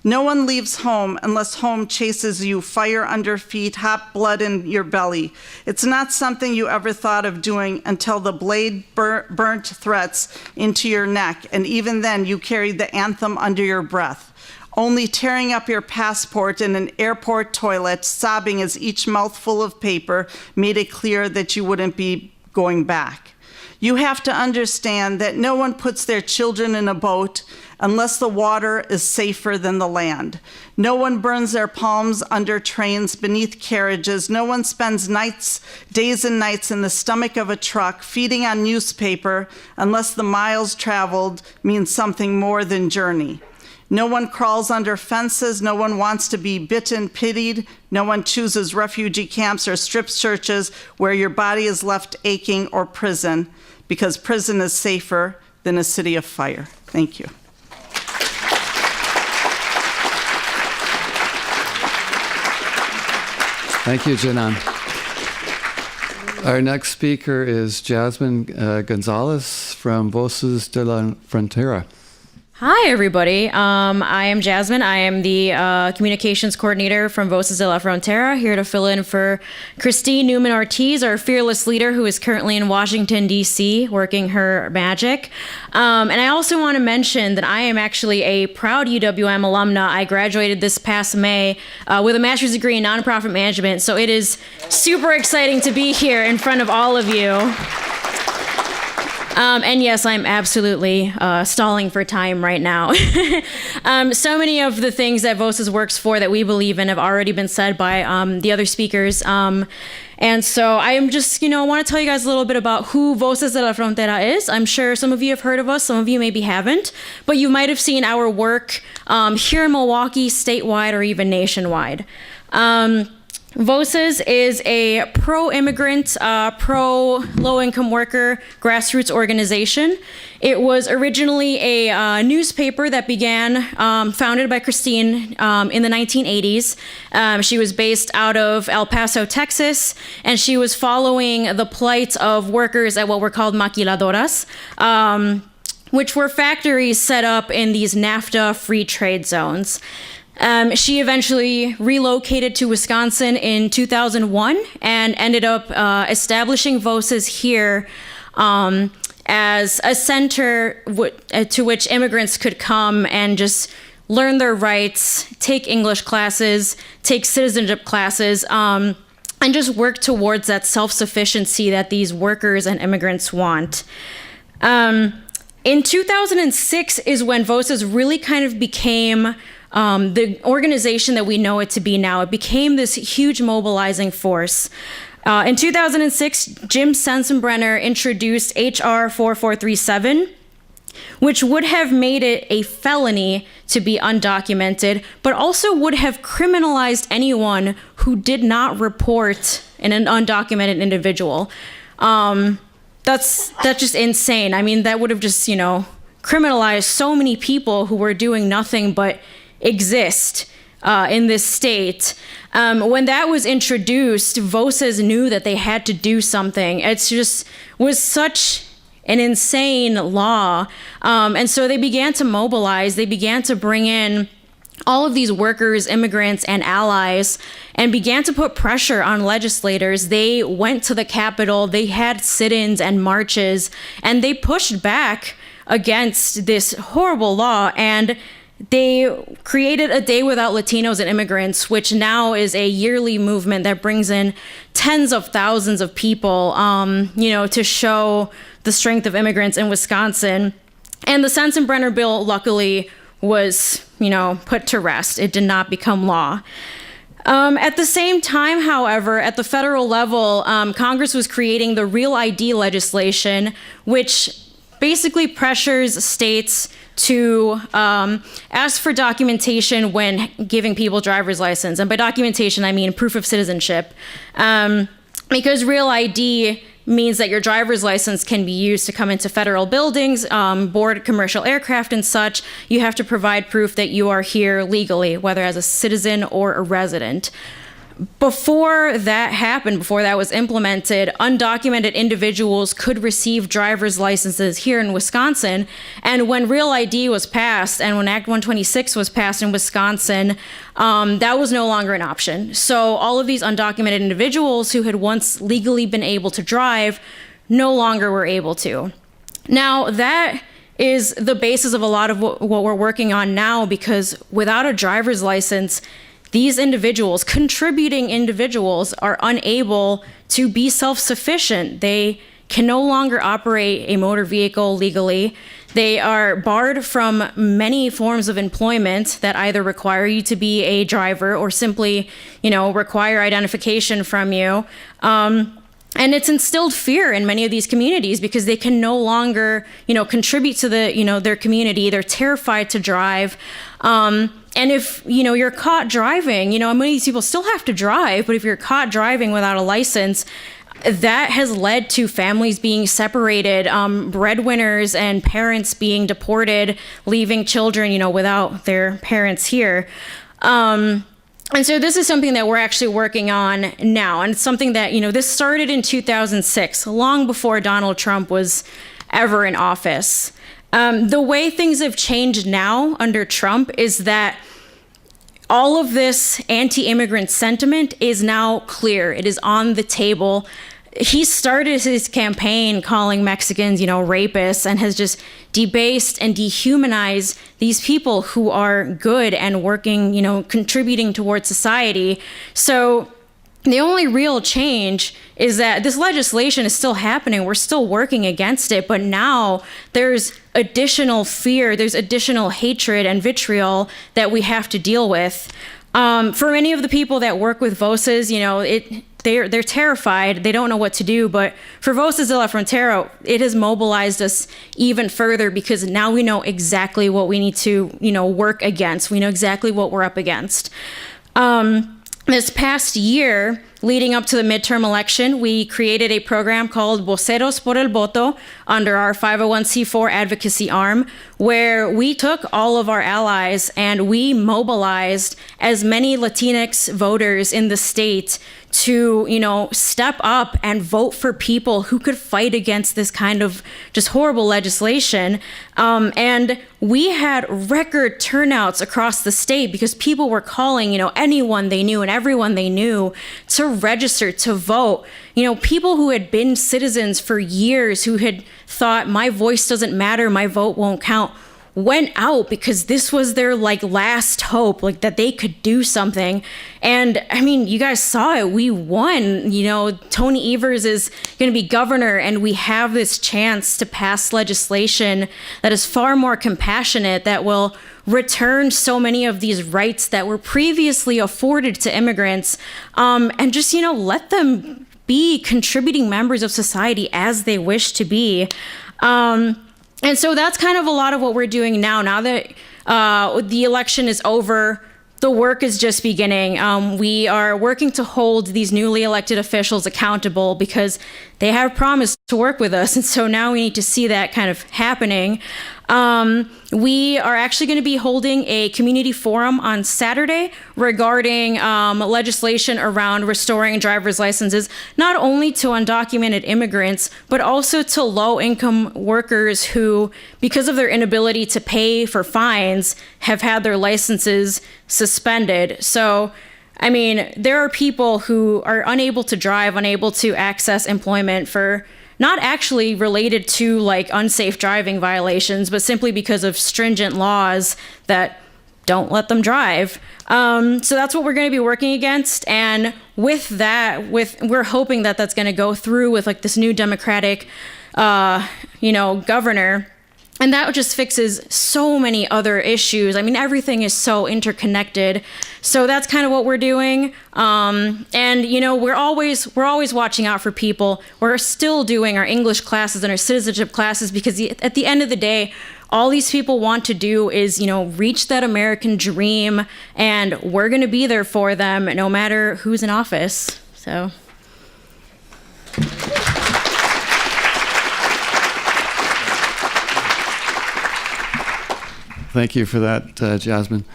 No one leaves home unless home chases you, fire under feet, hot blood in your belly. It's not something you ever thought of doing until the blade burnt threats into your neck, and even then you carried the anthem under your breath. only tearing up your passport in an airport toilet, sobbing as each mouthful of paper made it clear that you wouldn't be going back. You have to understand that no one puts their children in a boat unless the water is safer than the land. No one burns their palms under trains, beneath carriages. No one spends days and nights in the stomach of a truck feeding on newspaper unless the miles traveled means something more than journey. No one crawls under fences. No one wants to be bitten, pitied. No one chooses refugee camps or strip searches where your body is left aching, or prison, because prison is safer than a city of fire. Thank you. Thank you, Janan. Our next speaker is Jasmine González from Voces de la Frontera. Hi, everybody. I am Jasmine. I am the communications coordinator from Voces de la Frontera, here to fill in for Christine Newman-Ortiz, our fearless leader, who is currently in Washington, D.C., working her magic. And I also want to mention that I am actually a proud UWM alumna. I graduated this past May with a master's degree in nonprofit management, so it is super exciting to be here in front of all of you. And yes, I'm absolutely stalling for time right now. So many of the things that Voces works for that we believe in have already been said by the other speakers. And so I am just, want to tell you guys a little bit about who Voces de la Frontera is. I'm sure some of you have heard of us, some of you maybe haven't, but you might have seen our work here in Milwaukee, statewide, or even nationwide. Voces is a pro-immigrant, pro-low-income worker grassroots organization. It was originally a newspaper that began, founded by Christine in the 1980s. She was based out of El Paso, Texas, and she was following the plight of workers at what were called maquiladoras, which were factories set up in these NAFTA free trade zones. She eventually relocated to Wisconsin in 2001 and ended up establishing Voces here as a center to which immigrants could come and just learn their rights, take English classes, take citizenship classes, and just work towards that self-sufficiency that these workers and immigrants want. In 2006 is when Voces really kind of became the organization that we know it to be now. It became this huge mobilizing force. In 2006, Jim Sensenbrenner introduced H.R. 4437, which would have made it a felony to be undocumented, but also would have criminalized anyone who did not report an undocumented individual. That's just insane. I mean, that would have just, criminalized so many people who were doing nothing but exist in this state. When that was introduced, Voces knew that they had to do something. It just was such an insane law. And so they began to mobilize. They began to bring in all of these workers, immigrants, and allies, and began to put pressure on legislators. They went to the Capitol. They had sit-ins and marches, and they pushed back against this horrible law. And they created a Day Without Latinos and Immigrants, which now is a yearly movement that brings in tens of thousands of people, to show the strength of immigrants in Wisconsin. And the Sensenbrenner bill, luckily, was, put to rest. It did not become law. At the same time, however, at the federal level, Congress was creating the Real ID legislation, which basically pressures states to ask for documentation when giving people driver's license. And by documentation, I mean proof of citizenship. Because Real ID means that your driver's license can be used to come into federal buildings, board commercial aircraft and such. You have to provide proof that you are here legally, whether as a citizen or a resident. Before that happened, before that was implemented, undocumented individuals could receive driver's licenses here in Wisconsin. And when Real ID was passed and when Act 126 was passed in Wisconsin, that was no longer an option. So all of these undocumented individuals who had once legally been able to drive no longer were able to. Now, that is the basis of a lot of what we're working on now, because without a driver's license, these individuals, contributing individuals, are unable to be self-sufficient. They can no longer operate a motor vehicle legally. They are barred from many forms of employment that either require you to be a driver or simply, require identification from you. And it's instilled fear in many of these communities because they can no longer, contribute to their community. They're terrified to drive. And if, you're caught driving, many of these people still have to drive, but if you're caught driving without a license, that has led to families being separated, breadwinners and parents being deported, leaving children, without their parents here. And so this is something that we're actually working on now. And it's something that, this started in 2006, long before Donald Trump was ever in office. The way things have changed now under Trump is that all of this anti-immigrant sentiment is now clear. It is on the table. He started his campaign calling Mexicans, rapists, and has just debased and dehumanized these people who are good and working, contributing towards society. So the only real change is that this legislation is still happening. We're still working against it, but now there's additional fear, there's additional hatred and vitriol that we have to deal with. For many of the people that work with Voces, they're terrified. They don't know what to do. But for Voces de la Frontera, it has mobilized us even further because now we know exactly what we need to, work against. We know exactly what we're up against. This past year, leading up to the midterm election, we created a program called Voceros por el Voto under our 501c4 advocacy arm, where we took all of our allies and we mobilized as many Latinx voters in the state to, step up and vote for people who could fight against this kind of just horrible legislation. And we had record turnouts across the state because people were calling, anyone they knew and everyone they knew to register, to vote. People who had been citizens for years, who had thought my voice doesn't matter, my vote won't count, went out because this was their last hope, that they could do something. And I mean, you guys saw it. We won. Tony Evers is going to be governor, and we have this chance to pass legislation that is far more compassionate, that will return so many of these rights that were previously afforded to immigrants, and just, let them be contributing members of society as they wish to be. And so that's kind of a lot of what we're doing now. Now that the election is over, the work is just beginning. We are working to hold these newly elected officials accountable because they have promised to work with us. And so now we need to see that kind of happening. We are actually going to be holding a community forum on Saturday regarding legislation around restoring driver's licenses, not only to undocumented immigrants, but also to low-income workers who, because of their inability to pay for fines, have had their licenses suspended. So, I mean, there are people who are unable to drive, unable to access employment for not actually related to unsafe driving violations, but simply because of stringent laws that don't let them drive. So that's what we're going to be working against. And with that, we're hoping that that's going to go through with this new Democratic, governor. And that just fixes so many other issues. I mean, everything is so interconnected. So that's kind of what we're doing. And we're always watching out for people. We're still doing our English classes and our citizenship classes because at the end of the day, all these people want to do is, reach that American dream, and we're going to be there for them no matter who's in office. So. Thank you for that, Jasmine.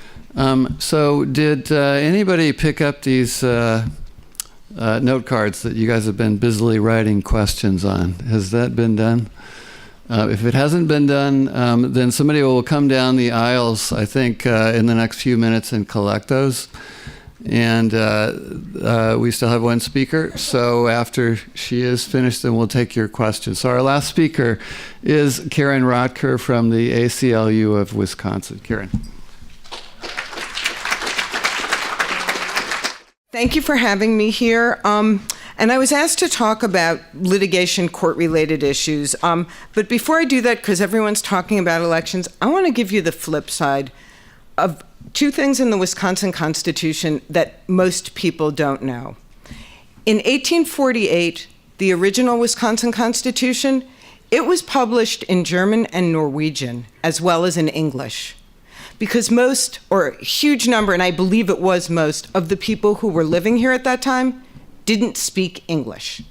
So did anybody pick up these note cards that you guys have been busily writing questions on? Has that been done? If it hasn't been done, then somebody will come down the aisles, I think, in the next few minutes and collect those. And we still have one speaker. So after she is finished, then we'll take your questions. So our last speaker is Karen Rotker from the ACLU of Wisconsin. Karen. Thank you for having me here. And I was asked to talk about litigation court-related issues. But before I do that, because everyone's talking about elections, I want to give you the flip side of two things in the Wisconsin Constitution that most people don't know. In 1848, the original Wisconsin Constitution, it was published in German and Norwegian, as well as in English. Because most, or a huge number, and I believe it was most, of the people who were living here at that time didn't speak English.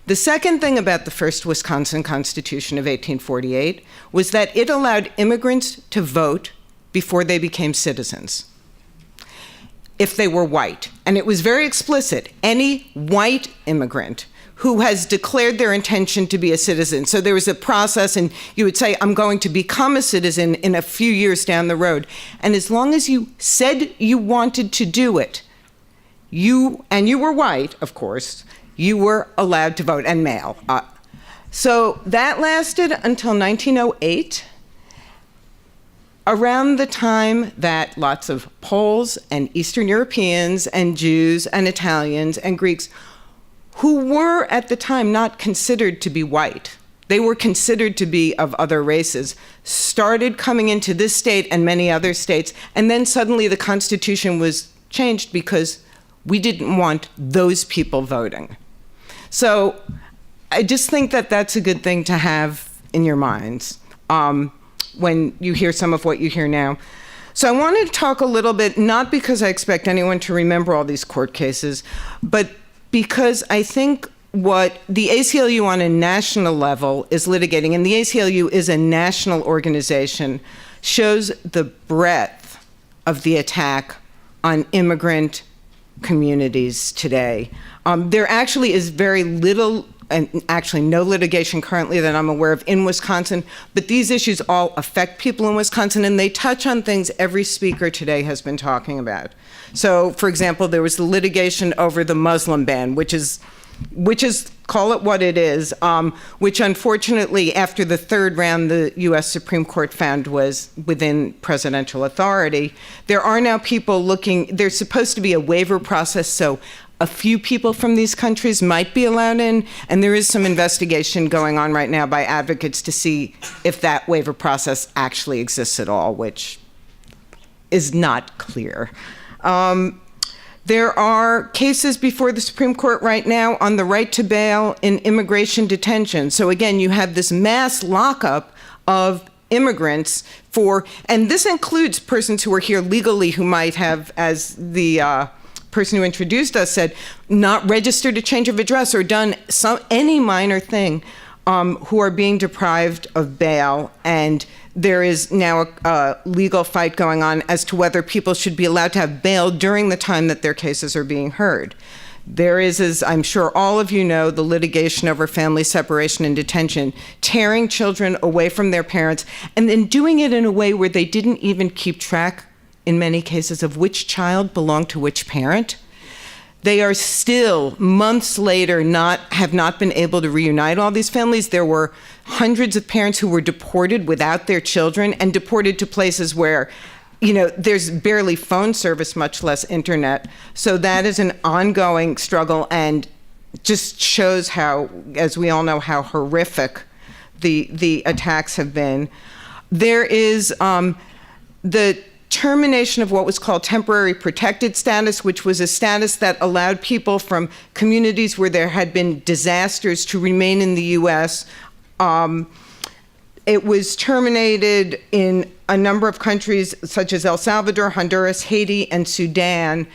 The second thing about the first Wisconsin Constitution of 1848 was that it allowed immigrants to vote before they became citizens, if they were white. And it was very explicit, any white immigrant who has declared their intention to be a citizen. So there was a process, and you would say, I'm going to become a citizen in a few years down the road. And as long as you said you wanted to do it, you were white, of course, you were allowed to vote, and male. So that lasted until 1908, around the time that lots of Poles and Eastern Europeans and Jews and Italians and Greeks, who were at the time not considered to be white, they were considered to be of other races, started coming into this state and many other states, and then suddenly the Constitution was changed because we didn't want those people voting. So I just think that that's a good thing to have in your minds when you hear some of what you hear now. So I wanted to talk a little bit, not because I expect anyone to remember all these court cases, but because I think what the ACLU on a national level is litigating, and the ACLU is a national organization, shows the breadth of the attack on immigrant communities today. There actually is very little, and actually no litigation currently that I'm aware of in Wisconsin, but these issues all affect people in Wisconsin, and they touch on things every speaker today has been talking about. So, for example, there was the litigation over the Muslim ban, which is, call it what it is, which unfortunately, after the third round, the U.S. Supreme Court found was within presidential authority. There are now people looking, there's supposed to be a waiver process, so a few people from these countries might be allowed in, and there is some investigation going on right now by advocates to see if that waiver process actually exists at all, which is not clear. There are cases before the Supreme Court right now on the right to bail in immigration detention. So again, you have this mass lockup of immigrants and this includes persons who are here legally who might have, as the person who introduced us said, not registered a change of address or done any minor thing, who are being deprived of bail. And there is now a legal fight going on as to whether people should be allowed to have bail during the time that their cases are being heard. There is, as I'm sure all of you know, the litigation over family separation and detention, tearing children away from their parents, and then doing it in a way where they didn't even keep track, in many cases, of which child belonged to which parent. They are still, months later, have not been able to reunite all these families. There were hundreds of parents who were deported without their children and deported to places where, there's barely phone service, much less internet. So that is an ongoing struggle and just shows how, as we all know, how horrific the attacks have been. There is the termination of what was called temporary protected status, which was a status that allowed people from communities where there had been disasters to remain in the U.S. It was terminated in a number of countries such as El Salvador, Honduras, Haiti, and Sudan,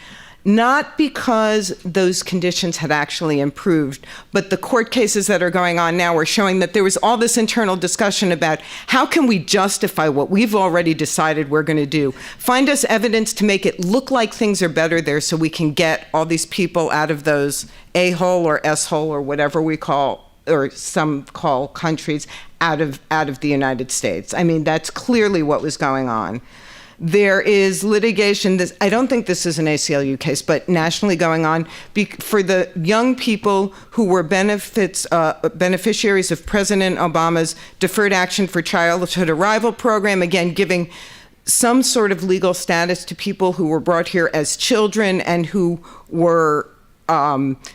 not because those conditions had actually improved, but the court cases that are going on now are showing that there was all this internal discussion about how can we justify what we've already decided we're going to do. Find us evidence to make it look like things are better there so we can get all these people out of those A-hole or S-hole or whatever we call, or some call countries, out of the United States. I mean, that's clearly what was going on. There is litigation. I don't think this is an ACLU case, but nationally going on for the young people who were beneficiaries of President Obama's Deferred Action for Childhood Arrival program, again, giving some sort of legal status to people who were brought here as children and who were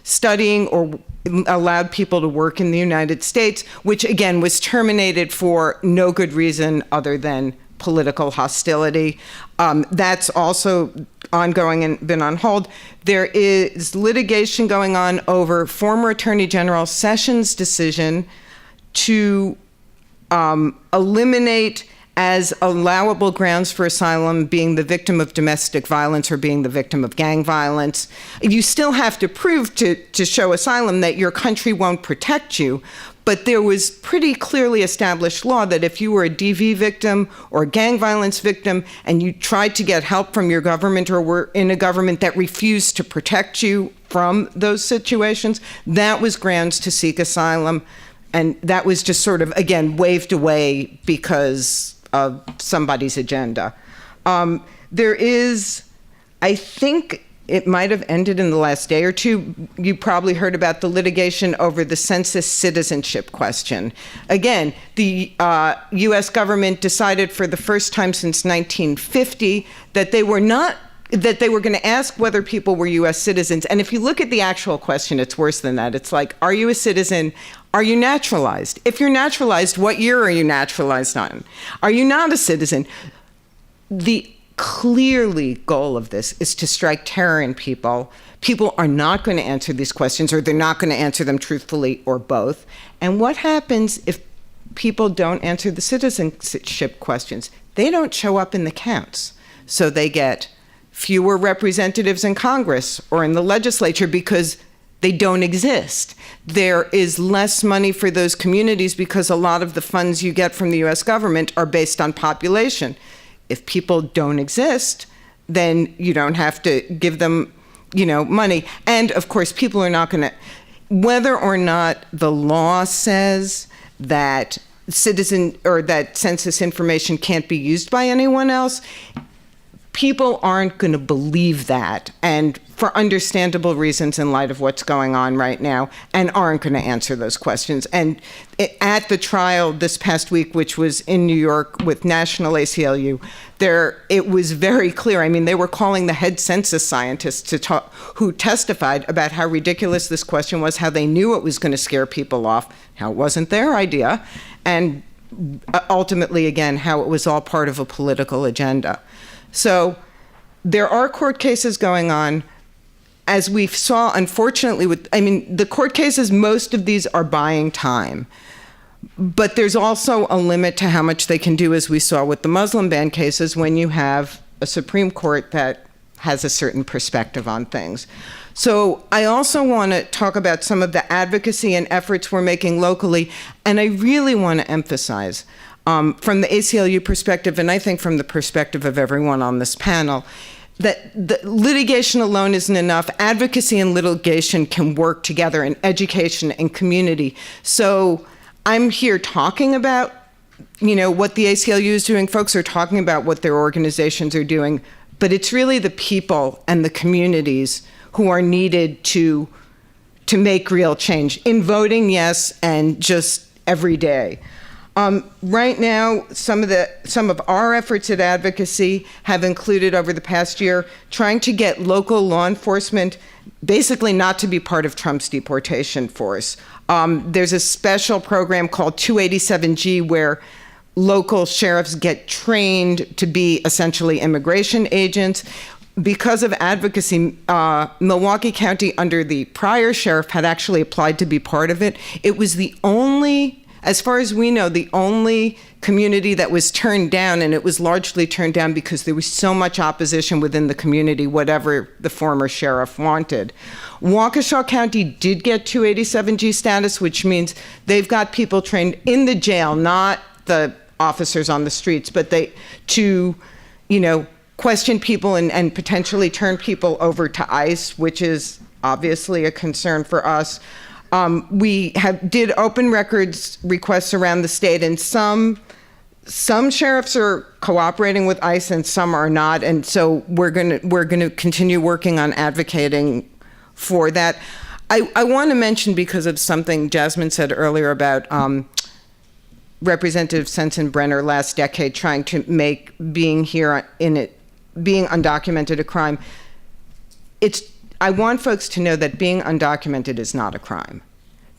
studying or allowed people to work in the United States, which again was terminated for no good reason other than political hostility. That's also ongoing and been on hold. There is litigation going on over former Attorney General Sessions' decision to eliminate as allowable grounds for asylum being the victim of domestic violence or being the victim of gang violence. You still have to prove to show asylum that your country won't protect you, but there was pretty clearly established law that if you were a DV victim or a gang violence victim and you tried to get help from your government or were in a government that refused to protect you from those situations, that was grounds to seek asylum. And that was just sort of, again, waved away because of somebody's agenda. There is, I think it might have ended in the last day or two. You probably heard about the litigation over the census citizenship question. Again, the US government decided for the first time since 1950 that they were going to ask whether people were US citizens. And if you look at the actual question, it's worse than that. It's like, are you a citizen? Are you naturalized? If you're naturalized, what year are you naturalized on? Are you not a citizen? The clearly goal of this is to strike terror in people. People are not going to answer these questions, or they're not going to answer them truthfully, or both. And what happens if people don't answer the citizenship questions? They don't show up in the counts. So they get fewer representatives in Congress or in the legislature because they don't exist. There is less money for those communities because a lot of the funds you get from the US government are based on population. If people don't exist, then you don't have to give them, money. And of course, people are not going to, whether or not the law says that that census information can't be used by anyone else, people aren't going to believe that, and for understandable reasons in light of what's going on right now, and aren't going to answer those questions. And at the trial this past week, which was in New York with National ACLU, it was very clear. I mean, they were calling the head census scientists who testified about how ridiculous this question was, how they knew it was going to scare people off, how it wasn't their idea, and ultimately, again, how it was all part of a political agenda. So there are court cases going on. As we saw, unfortunately, the court cases, most of these are buying time. But there's also a limit to how much they can do, as we saw with the Muslim ban cases, when you have a Supreme Court that has a certain perspective on things. So I also want to talk about some of the advocacy and efforts we're making locally. And I really want to emphasize, from the ACLU perspective, and I think from the perspective of everyone on this panel, that the litigation alone isn't enough. Advocacy and litigation can work together in education and community. So I'm here talking about, what the ACLU is doing. Folks are talking about what their organizations are doing, but it's really the people and the communities who are needed to make real change in voting, yes, and just every day. Right now, some of our efforts at advocacy have included, over the past year, trying to get local law enforcement basically not to be part of Trump's deportation force. There's a special program called 287G where local sheriffs get trained to be essentially immigration agents. Because of advocacy, Milwaukee County, under the prior sheriff, had actually applied to be part of it. It was the only, as far as we know, the only community that was turned down, and it was largely turned down because there was so much opposition within the community, whatever the former sheriff wanted. Waukesha County did get 287G status, which means they've got people trained in the jail, not the officers on the streets, but to question people and potentially turn people over to ICE, which is obviously a concern for us. We did open records requests around the state, and some some sheriffs are cooperating with ICE and some are not, and so we're gonna continue working on advocating for that. I want to mention, because of something Jasmine said earlier about Representative Sensenbrenner last decade trying to make being here in it, being undocumented, a crime. I want folks to know that being undocumented is not a crime.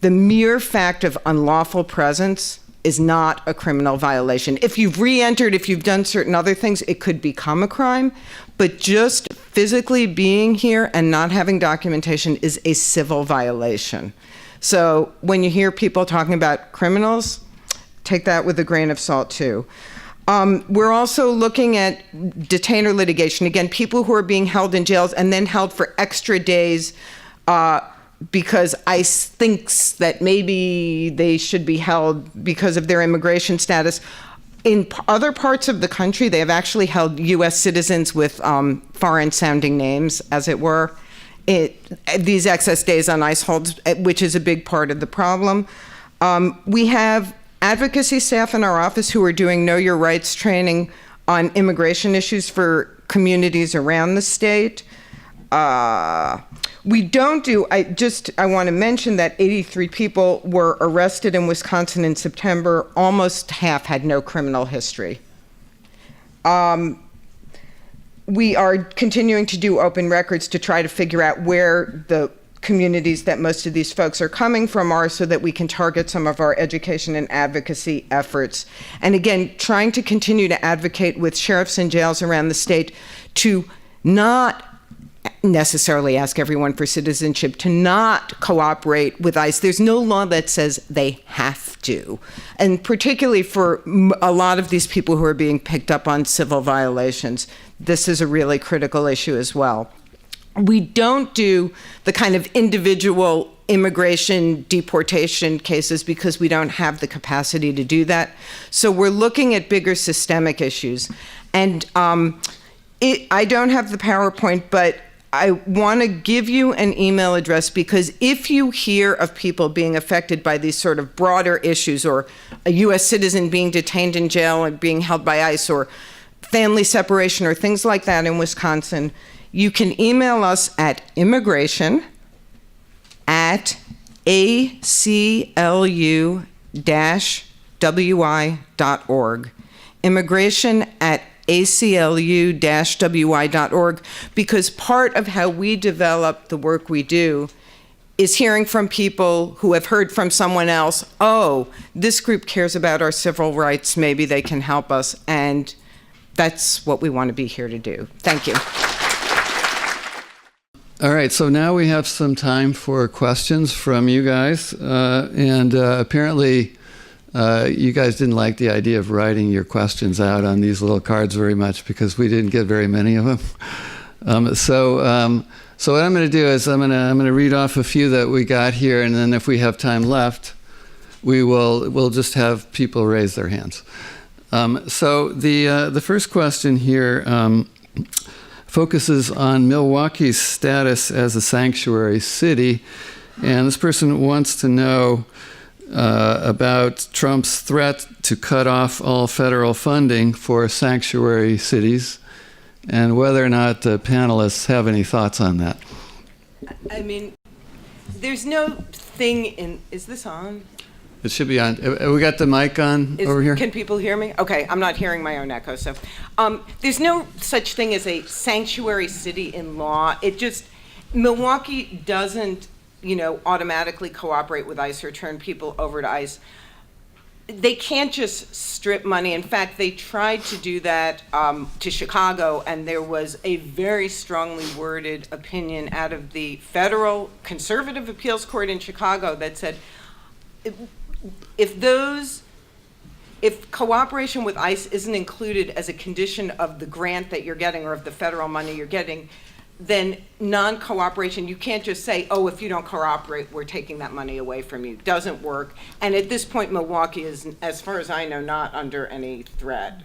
The mere fact of unlawful presence is not a criminal violation. If you've re-entered, if you've done certain other things, it could become a crime, but just physically being here and not having documentation is a civil violation. So when you hear people talking about criminals, take that with a grain of salt too. We're also looking at detainer litigation. Again, people who are being held in jails and then held for extra days because ICE thinks that maybe they should be held because of their immigration status. In other parts of the country, they have actually held U.S. citizens with foreign-sounding names, as it were. These excess days on ICE holds, which is a big part of the problem. We have advocacy staff in our office who are doing Know Your Rights training on immigration issues for communities around the state. We don't do, I want to mention that 83 people were arrested in Wisconsin in September. Almost half had no criminal history. We are continuing to do open records to try to figure out where the communities that most of these folks are coming from are, so that we can target some of our education and advocacy efforts. And again, trying to continue to advocate with sheriffs and jails around the state to not necessarily ask everyone for citizenship, to not cooperate with ICE. There's no law that says they have to. And particularly for a lot of these people who are being picked up on civil violations, this is a really critical issue as well. We don't do the kind of individual immigration deportation cases because we don't have the capacity to do that. So we're looking at bigger systemic issues. And I don't have the PowerPoint, but I want to give you an email address, because if you hear of people being affected by these sort of broader issues, or a U.S. citizen being detained in jail and being held by ICE, or family separation, or things like that in Wisconsin, you can email us at immigration@aclu-wi.org. immigration@aclu-wi.org, because part of how we develop the work we do is hearing from people who have heard from someone else, oh, this group cares about our civil rights, maybe they can help us, and that's what we want to be here to do. Thank you. All right, so now we have some time for questions from you guys, and apparently you guys didn't like the idea of writing your questions out on these little cards very much, because we didn't get very many of them. So what I'm going to do is I'm going to read off a few that we got here, and then if we have time left, we'll just have people raise their hands. So the first question here focuses on Milwaukee's status as a sanctuary city, and this person wants to know about Trump's threat to cut off all federal funding for sanctuary cities, and whether or not the panelists have any thoughts on that. I mean, there's no thing in, is this on? It should be on. We got the mic on over here? Can people hear me? Okay, I'm not hearing my own echo. So there's no such thing as a sanctuary city in law. It just, Milwaukee doesn't, automatically cooperate with ICE or turn people over to ICE. They can't just strip money. In fact, they tried to do that to Chicago, and there was a very strongly worded opinion out of the federal conservative appeals court in Chicago that said, if cooperation with ICE isn't included as a condition of the grant that you're getting or of the federal money you're getting, then non-cooperation, you can't just say, oh, if you don't cooperate, we're taking that money away from you. Doesn't work. And at this point, Milwaukee is, as far as I know, not under any threat.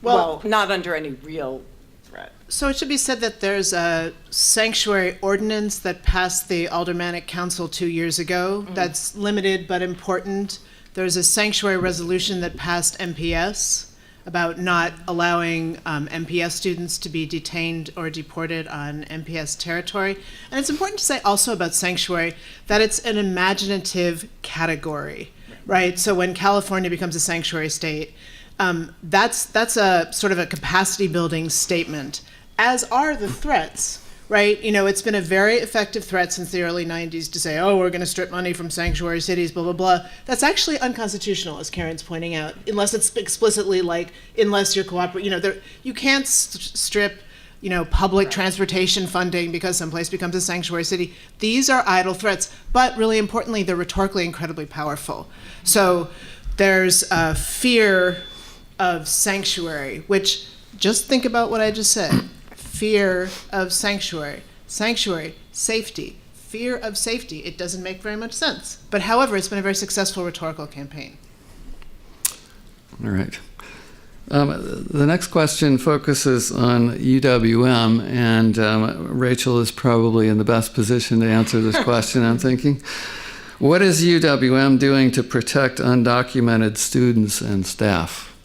Well, not under any real threat. So it should be said that there's a sanctuary ordinance that passed the Aldermanic Council 2 years ago that's limited but important There's a sanctuary resolution that passed MPS about not allowing MPS students to be detained or deported on MPS territory. And it's important to say also about sanctuary that it's an imaginative category, right? So when California becomes a sanctuary state, that's a sort of a capacity building statement, as are the threats, right? You know, it's been a very effective threat since the early 90s to say, oh, we're going to strip money from sanctuary cities, blah, blah, blah. That's actually unconstitutional, as Karen's pointing out, unless it's explicitly like, unless you're cooperating, you know, you can't strip, you know, public transportation funding because someplace becomes a sanctuary city. These are idle threats, but really importantly, they're rhetorically incredibly powerful. So there's a fear of sanctuary, which, just think about what I just said. Fear of sanctuary, safety, fear of safety. It doesn't make very much sense. But however, it's been a very successful rhetorical campaign. All right. The next question focuses on UWM, and Rachel is probably in the best position to answer this question, I'm thinking. What is UWM doing to protect undocumented students and staff?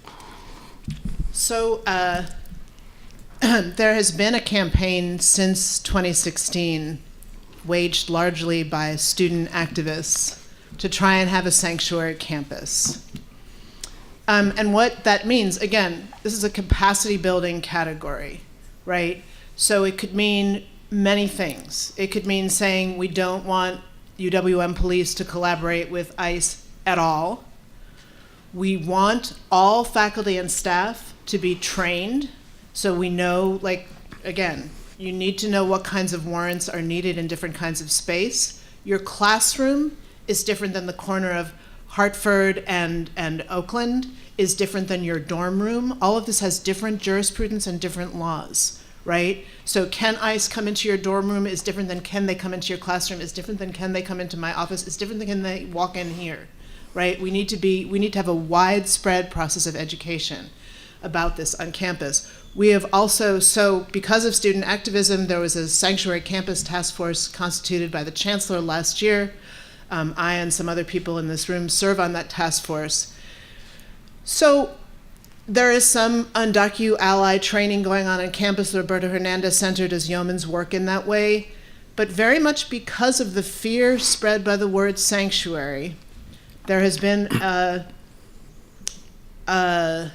So, there has been a campaign since 2016, waged largely by student activists, to try and have a sanctuary campus. And what that means, again, this is a capacity building category, right? So it could mean many things. It could mean saying we don't want UWM police to collaborate with ICE at all. We want all faculty and staff to be trained. So we know, like, again, you need to know what kinds of warrants are needed in different kinds of space. Your classroom is different than the corner of Hartford and Oakland, is different than your dorm room. All of this has different jurisprudence and different laws, right? So can ICE come into your dorm room is different than can they come into your classroom, is different than can they come into my office, is different than can they walk in here, right? We need to have a widespread process of education about this on campus. We have also, so because of student activism, there was a sanctuary campus task force constituted by the Chancellor last year. I and some other people in this room serve on that task force. So there is some undocu ally training going on campus. The Roberto Hernandez Center does yeoman's work in that way. But very much because of the fear spread by the word sanctuary, there has been a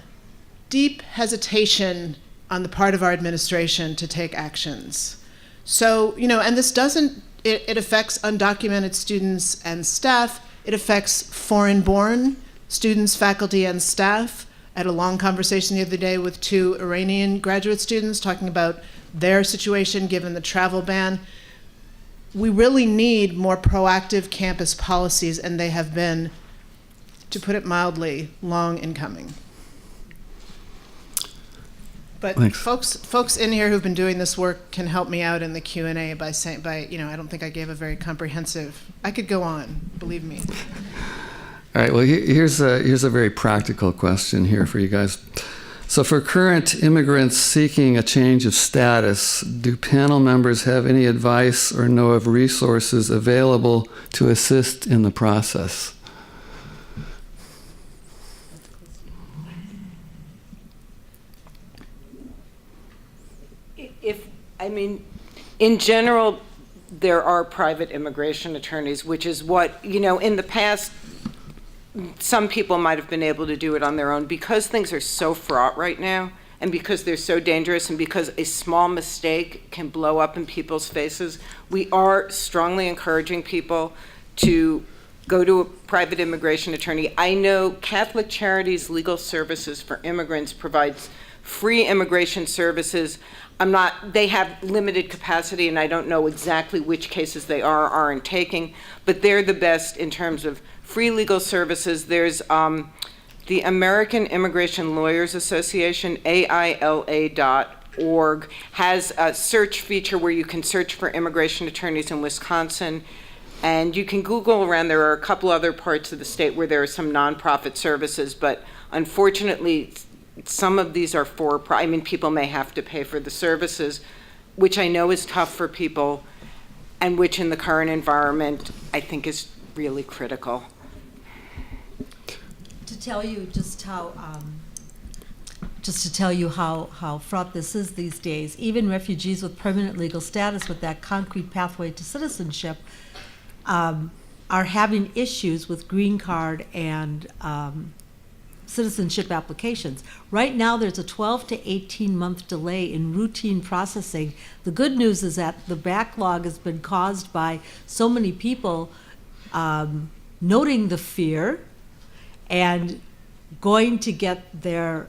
deep hesitation on the part of our administration to take actions. So, you know, and this doesn't, it affects undocumented students and staff. It affects foreign-born students, faculty, and staff. I had a long conversation the other day with 2 Iranian graduate students talking about their situation given the travel ban. We really need more proactive campus policies, and they have been, to put it mildly, long in coming. But Thanks. folks in here who've been doing this work can help me out in the Q&A by saying, you know, I don't think I gave a very comprehensive. I could go on, believe me. All right. Well, here's a very practical question here for you guys. So, for current immigrants seeking a change of status, do panel members have any advice or know of resources available to assist in the process? In general, there are private immigration attorneys, which is what, you know, in the past, some people might have been able to do it on their own. Because things are so fraught right now, and because they're so dangerous, and because a small mistake can blow up in people's faces, we are strongly encouraging people to go to a private immigration attorney. I know Catholic Charities Legal Services for Immigrants provides free immigration services. They have limited capacity, and I don't know exactly which cases they aren't taking, but they're the best in terms of free legal services. There's the American Immigration Lawyers Association, AILA.org, has a search feature where you can search for immigration attorneys in Wisconsin, and you can Google around. There are a couple other parts of the state where there are some nonprofit services, but unfortunately, some of these are people may have to pay for the services, which I know is tough for people, and which in the current environment, I think is really critical. tell you how fraught this is these days, even refugees with permanent legal status with that concrete pathway to citizenship are having issues with green card and citizenship applications. Right now, there's a 12 to 18 month delay in routine processing. The good news is that the backlog has been caused by so many people noting the fear and going to get their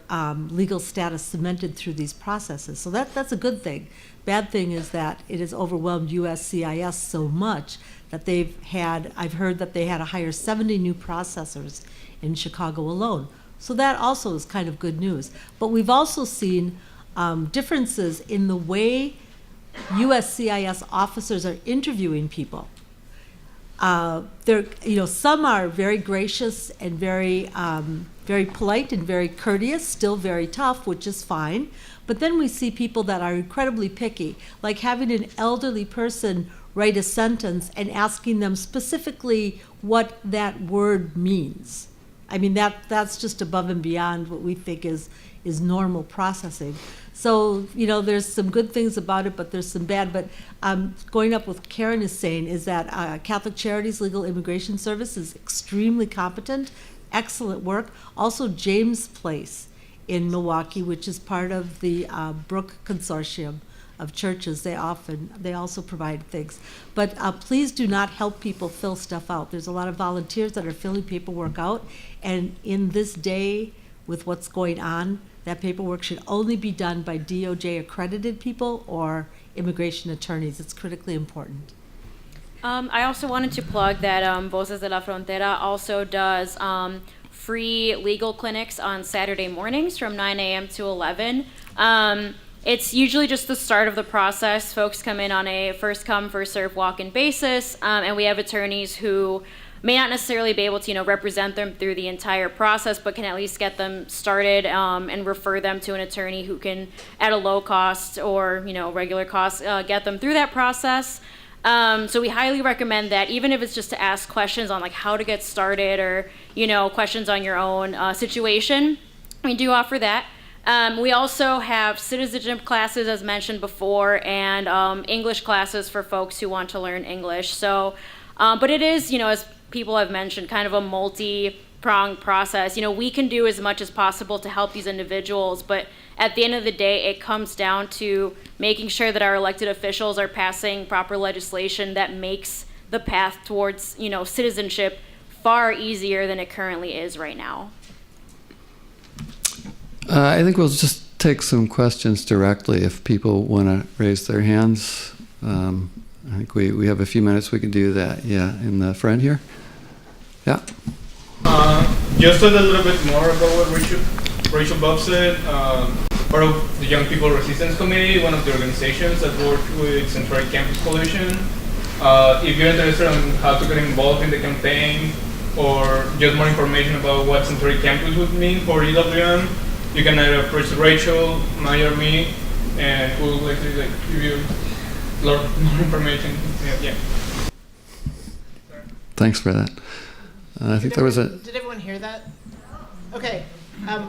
legal status cemented through these processes. So that's a good thing. Bad thing is that it has overwhelmed USCIS so much that I've heard that they had to hire 70 new processors in Chicago alone. So that also is kind of good news. But we've also seen differences in the way USCIS officers are interviewing people. Some are very gracious and very polite and very courteous, still very tough, which is fine. But then we see people that are incredibly picky, like having an elderly person write a sentence and asking them specifically what that word means. I mean, that's just above and beyond what we think is normal processing. So, there's some good things about it, but there's some bad. But going up with Karen is saying is that Catholic Charities Legal Immigration Service is extremely competent, excellent work. Also, James Place in Milwaukee, which is part of the Brook Consortium of churches, they also provide things. But please do not help people fill stuff out. There's a lot of volunteers that are filling paperwork out, and in this day, with what's going on, that paperwork should only be done by DOJ accredited people or immigration attorneys. It's critically important. I also wanted to plug that Voces de la Frontera also does free legal clinics on Saturday mornings from 9 a.m. to 11. It's usually just the start of the process. Folks come in on a first come, first serve walk-in basis, and we have attorneys who may not necessarily be able to, represent them through the entire process, but can at least get them started and refer them to an attorney who can, at a low cost or, regular cost, get them through that process. So we highly recommend that, even if it's just to ask questions on like how to get started or, questions on your own situation. We do offer that. We also have citizenship classes, as mentioned before, and English classes for folks who want to learn English. So, but it is, as people have mentioned, kind of a multi-pronged process. We can do as much as possible to help these individuals, but at the end of the day, it comes down to making sure that our elected officials are passing proper legislation that makes the path towards, citizenship far easier than it currently is right now. I think we'll just take some questions directly if people want to raise their hands. I think we have a few minutes we can do that. Yeah, in the front here. Yeah. Just a little bit more about what Rachel Bob said. Part of the Young People Resistance Committee, one of the organizations that work with Central Campus Coalition. If you're interested in how to get involved in the campaign or just more information about what Central Campus would mean for UWM, you can either approach Rachel, Maier, or me, and we'll likely give you a lot more information. Yeah. Thanks for that. I think there was a... Did everyone hear that? Okay.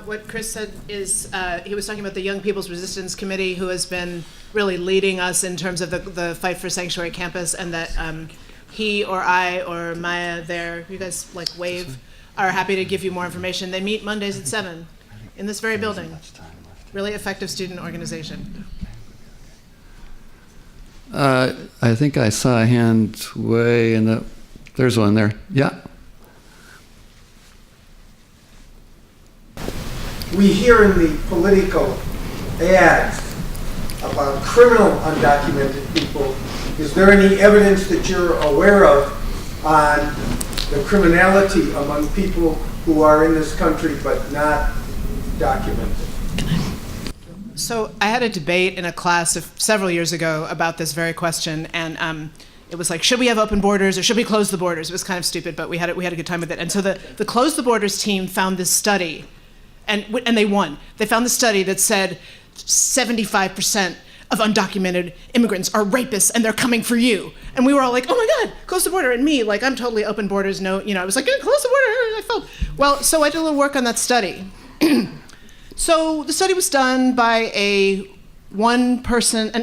What Chris said is he was talking about the Young People's Resistance Committee, who has been really leading us in terms of the fight for Sanctuary Campus, and that he or I or Maya there, you guys wave, are happy to give you more information. They meet Mondays at 7 in this very building. Really effective student organization. I think I saw a hand way in the... There's one there. Yeah. We hear in the political ads about criminal undocumented people. Is there any evidence that you're aware of on the criminality among people who are in this country but not documented? So I had a debate in a class several years ago about this very question, and it was like, should we have open borders or should we close the borders? It was kind of stupid, but we had a good time with it. And so the Close the Borders team found this study, and they won. They found the study that said 75% of undocumented immigrants are rapists and they're coming for you. And we were all like, oh my God, close the border. And me, like, I'm totally open borders, no, I was like, yeah, close the border. So I did a little work on that study. So the study was done by an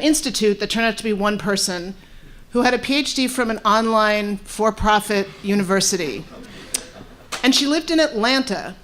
institute that turned out to be one person who had a PhD from an online for-profit university. And she lived in Atlanta,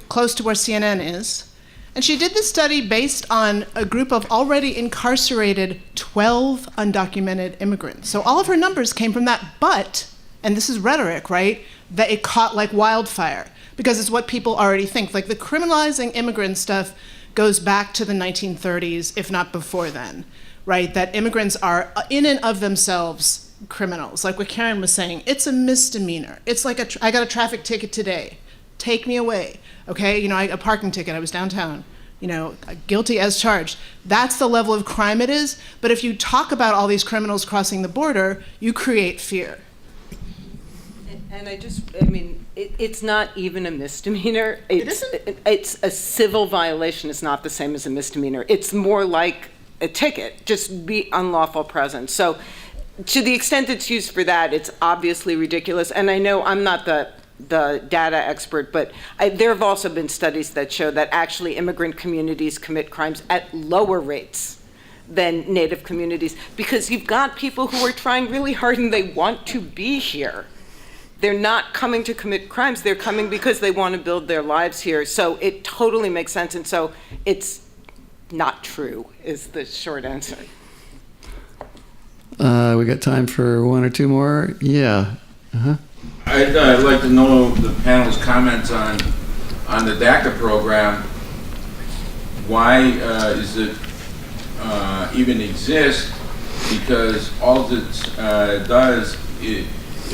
close to where CNN is. And she did this study based on a group of already incarcerated 12 undocumented immigrants. So all of her numbers came from that, but, and this is rhetoric, right, that it caught like wildfire, because it's what people already think. Like the criminalizing immigrant stuff goes back to the 1930s, if not before then, right? That immigrants are in and of themselves criminals. Like what Karen was saying, it's a misdemeanor. It's like I got a traffic ticket today. Take me away, okay? A parking ticket, I was downtown, guilty as charged. That's the level of crime it is. But if you talk about all these criminals crossing the border, you create fear. And it's not even a misdemeanor. It isn't? It's a civil violation. It's not the same as a misdemeanor. It's more like a ticket, just be unlawful presence. So to the extent it's used for that, it's obviously ridiculous. And I know I'm not the data expert, but there have also been studies that show that actually immigrant communities commit crimes at lower rates than Native communities, because you've got people who are trying really hard and they want to be here. They're not coming to commit crimes. They're coming because they want to build their lives here. So it totally makes sense. And so it's not true is the short answer. We got time for one or two more. Yeah. Uh-huh. I'd like to know the panel's comments on the DACA program. Why is it even exist? Because all it does, it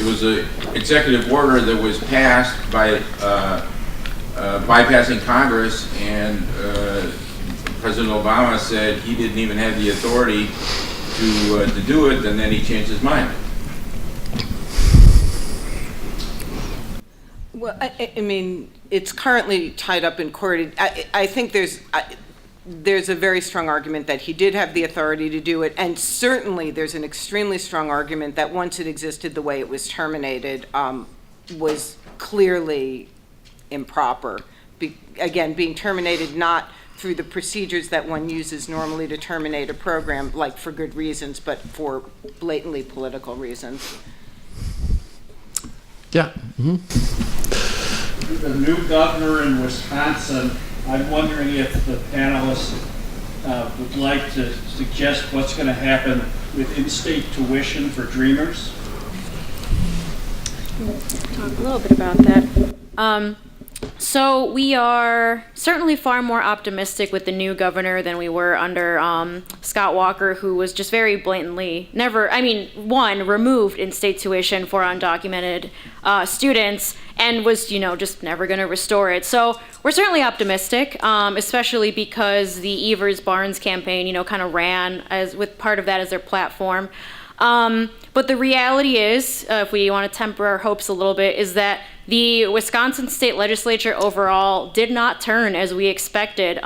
was an executive order that was passed by bypassing Congress, and President Obama said he didn't even have the authority to do it, and then he changed his mind. Well, it's currently tied up in court. I think there's a very strong argument that he did have the authority to do it, and certainly there's an extremely strong argument that once it existed the way it was terminated was clearly improper. Again, being terminated not through the procedures that one uses normally to terminate a program, like for good reasons, but for blatantly political reasons. Yeah. Mm-hmm. The new governor in Wisconsin, I'm wondering if the panelists would like to suggest what's going to happen with in-state tuition for Dreamers. Talk a little bit about that. So we are certainly far more optimistic with the new governor than we were under Scott Walker, who was just very blatantly removed in-state tuition for undocumented students and was, just never going to restore it. So we're certainly optimistic, especially because the Evers-Barnes campaign, kind of ran with part of that as their platform. But the reality is, if we want to temper our hopes a little bit, is that the Wisconsin state legislature overall did not turn as we expected.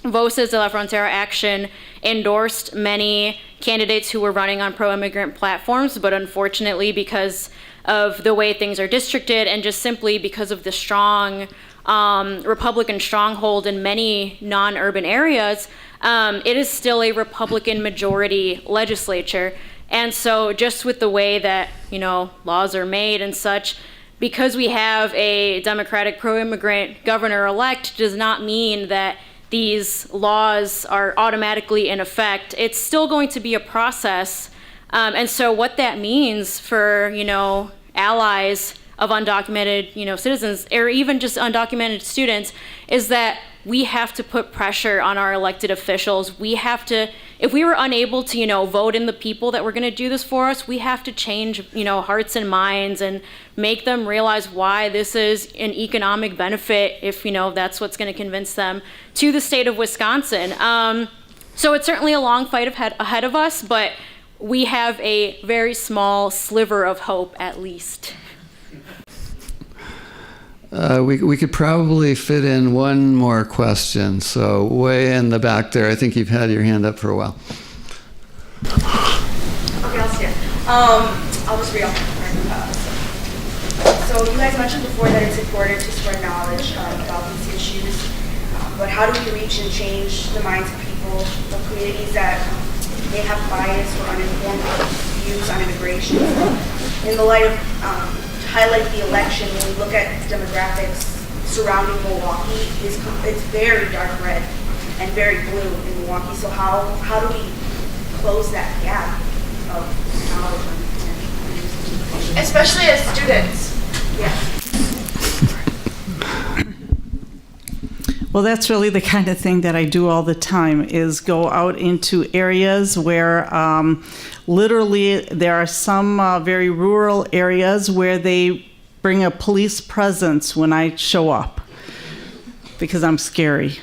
Voces de la Frontera Action endorsed many candidates who were running on pro-immigrant platforms, but unfortunately, because of the way things are districted and just simply because of the strong Republican stronghold in many non-urban areas, it is still a Republican majority legislature. And so just with the way that, laws are made and such, because we have a Democratic pro-immigrant governor-elect does not mean that these laws are automatically in effect. It's still going to be a process. And so what that means for, allies of undocumented, citizens, or even just undocumented students, is that we have to put pressure on our elected officials. We have to, if we were unable to, vote in the people that were going to do this for us, we have to change, hearts and minds and make them realize why this is an economic benefit if, that's what's going to convince them to the state of Wisconsin. So it's certainly a long fight ahead of us, but we have a very small sliver of hope at least. We could probably fit in one more question. So way in the back there, I think you've had your hand up for a while. Okay, I'll see it. I'll just read off. So you guys mentioned before that it's important to spread knowledge about these issues, but how do we reach and change the minds of people, of communities that may have bias or uninformed views on immigration? In the light of, to highlight the election, when we look at demographics surrounding Milwaukee, it's very dark red and very blue in Milwaukee. So how do we close that gap of knowledge on immigration? Especially as students. Yeah. Well, that's really the kind of thing that I do all the time, is go out into areas where literally there are some very rural areas where they bring a police presence when I show up because I'm scary.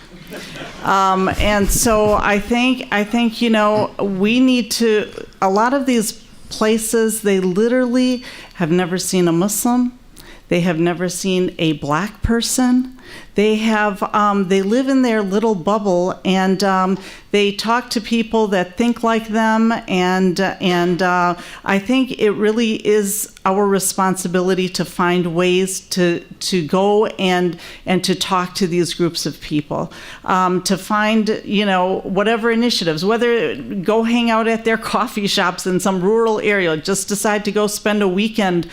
And so I think, you know, we need to, a lot of these places, they literally have never seen a Muslim. They have never seen a black person. They have, they live in their little bubble, and they talk to people that think like them, and I think it really is our responsibility to find ways to go and to talk to these groups of people, to find, you know, whatever initiatives, whether go hang out at their coffee shops in some rural area, just decide to go spend a weekend,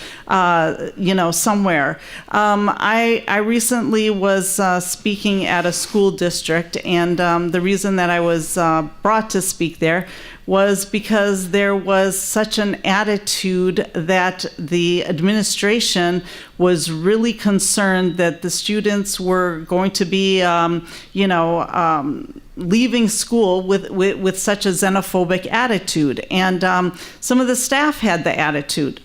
you know, somewhere. I recently was speaking at a school district, and the reason that I was brought to speak there was because there was such an attitude that the administration was really concerned that the students were going to be, you know, leaving school with such a xenophobic attitude. And some of the staff had the attitude.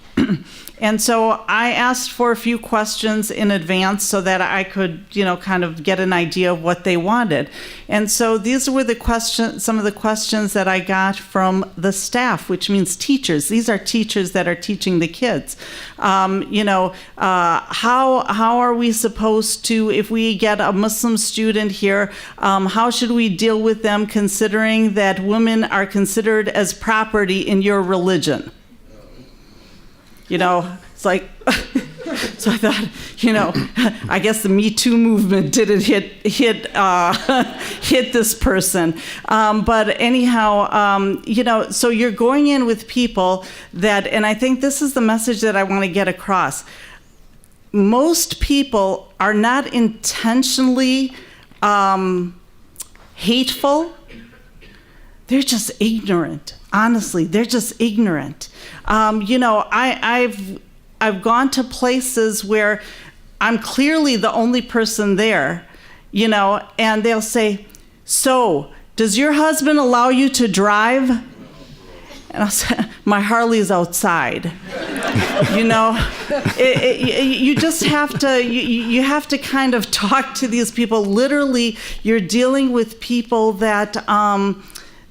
And so I asked for a few questions in advance so that I could, you know, kind of get an idea of what they wanted. And so these were the questions, some of the questions that I got from the staff, which means teachers. These are teachers that are teaching the kids. You know, how are we supposed to, if we get a Muslim student here, how should we deal with them considering that women are considered as property in your religion? You know, it's like, so I thought, you know, I guess the Me Too movement didn't hit this person. But anyhow, you know, so you're going in with people that, and I think this is the message that I want to get across. Most people are not intentionally hateful. They're just ignorant. Honestly, they're just ignorant. You know, I've gone to places where I'm clearly the only person there, you know, and they'll say, "So, does your husband allow you to drive?" And I'll say, "My Harley's outside." You know, you just have to, you have to kind of talk to these people. Literally, you're dealing with people that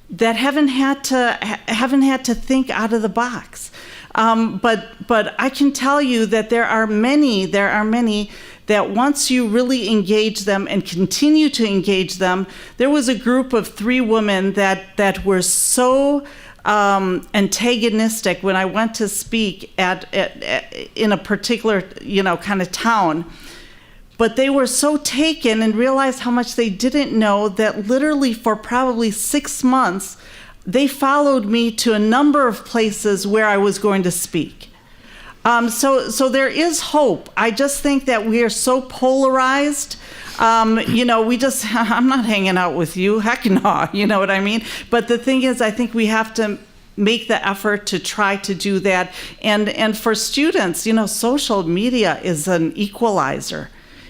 that haven't had to think out of the box. But I can tell you that there are many that once you really engage them and continue to engage them, there was a group of 3 women that were so antagonistic when I went to speak in a particular, you know, kind of town. But they were so taken and realized how much they didn't know that literally for probably 6 months, they followed me to a number of places where I was going to speak. So there is hope. I just think that we are so polarized. You know, I'm not hanging out with you. Heck no, you know what I mean? But the thing is, I think we have to make the effort to try to do that. And for students, you know, social media is an equalizer.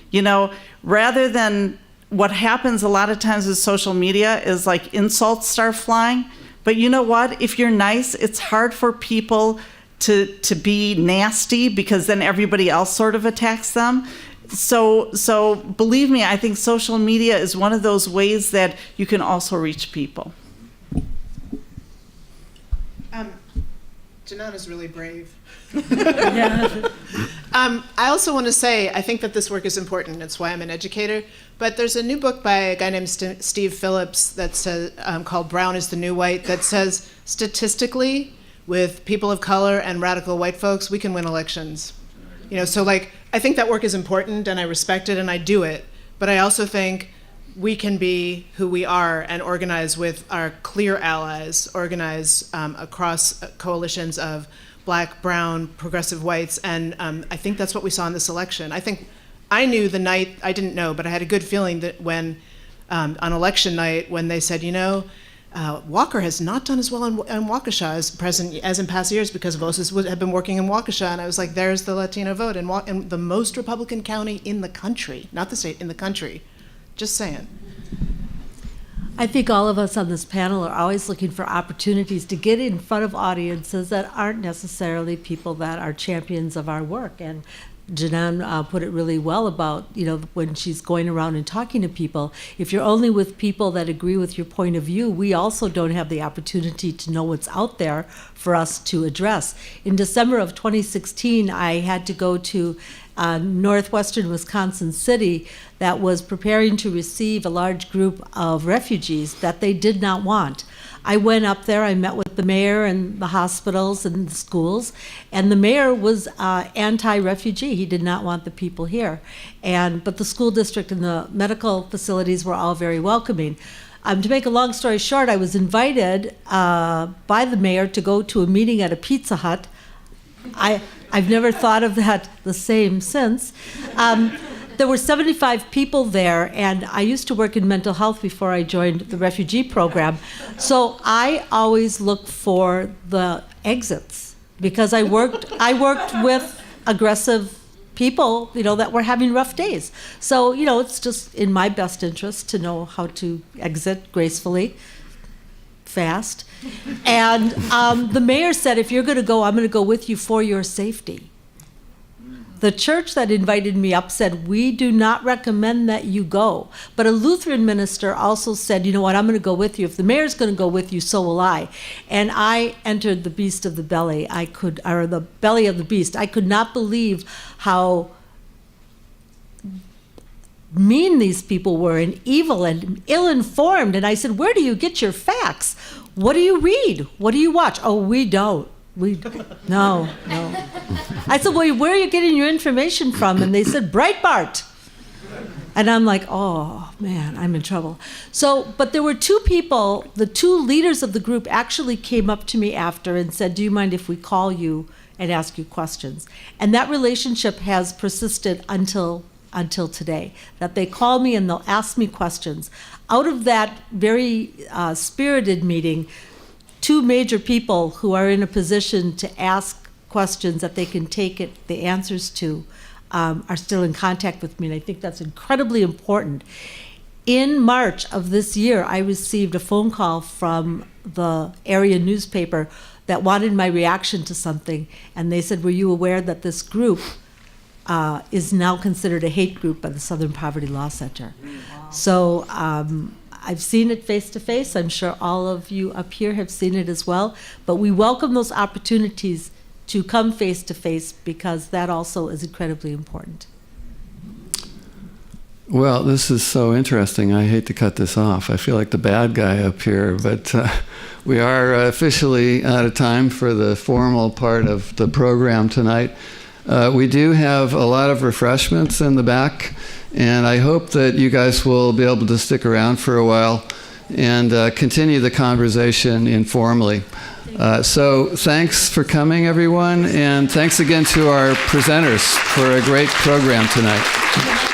You know, rather than what happens a lot of times with social media is like insults start flying. But you know what? If you're nice, it's hard for people to be nasty because then everybody else sort of attacks them. So believe me, I think social media is one of those ways that you can also reach people. Janan is really brave. I also want to say, I think that this work is important. That's why I'm an educator. But there's a new book by a guy named Steve Phillips that says, called Brown is the New White, that says statistically, with people of color and radical white folks, we can win elections. So like, I think that work is important, and I respect it, and I do it. But I also think we can be who we are and organize with our clear allies, organize across coalitions of Black, brown, progressive whites, and I think that's what we saw in this election. I knew the night, I didn't know, but I had a good feeling that when, on election night, when they said, Walker has not done as well in Waukesha as in past years because Voces have been working in Waukesha, and I was like, there's the Latino vote in the most Republican county in the country, not the state, in the country. Just saying. I think all of us on this panel are always looking for opportunities to get in front of audiences that aren't necessarily people that are champions of our work. And Janan put it really well about, when she's going around and talking to people, if you're only with people that agree with your point of view, we also don't have the opportunity to know what's out there for us to address. In December of 2016, I had to go to northwestern Wisconsin city that was preparing to receive a large group of refugees that they did not want. I went up there, I met with the mayor and the hospitals and the schools, and the mayor was anti-refugee. He did not want the people here. But the school district and the medical facilities were all very welcoming. To make a long story short, I was invited by the mayor to go to a meeting at a Pizza Hut. I've never thought of that the same since. There were 75 people there, and I used to work in mental health before I joined the refugee program. So I always look for the exits because I worked with aggressive people, that were having rough days. So, it's just in my best interest to know how to exit gracefully, fast. And the mayor said, if you're going to go, I'm going to go with you for your safety. The church that invited me up said, we do not recommend that you go. But a Lutheran minister also said, you know what, I'm going to go with you. If the mayor's going to go with you, so will I. And I entered the beast of the belly. The belly of the beast. I could not believe how mean these people were and evil and ill-informed. And I said, where do you get your facts? What do you read? What do you watch? Oh, we don't. No. I said, well, where are you getting your information from? And they said, Breitbart. And I'm like, oh, man, I'm in trouble. But there were two people, the two leaders of the group actually came up to me after and said, do you mind if we call you and ask you questions? And that relationship has persisted until today, that they call me and they'll ask me questions. Out of that very spirited meeting, two major people who are in a position to ask questions that they can take the answers to are still in contact with me, and I think that's incredibly important. In March of this year, I received a phone call from the area newspaper that wanted my reaction to something, and they said, were you aware that this group is now considered a hate group by the Southern Poverty Law Center? Wow. So I've seen it face to face. I'm sure all of you up here have seen it as well. But we welcome those opportunities to come face to face because that also is incredibly important. Well, this is so interesting. I hate to cut this off. I feel like the bad guy up here, but we are officially out of time for the formal part of the program tonight. We do have a lot of refreshments in the back, and I hope that you guys will be able to stick around for a while and continue the conversation informally. So thanks for coming, everyone, and thanks again to our presenters for a great program tonight.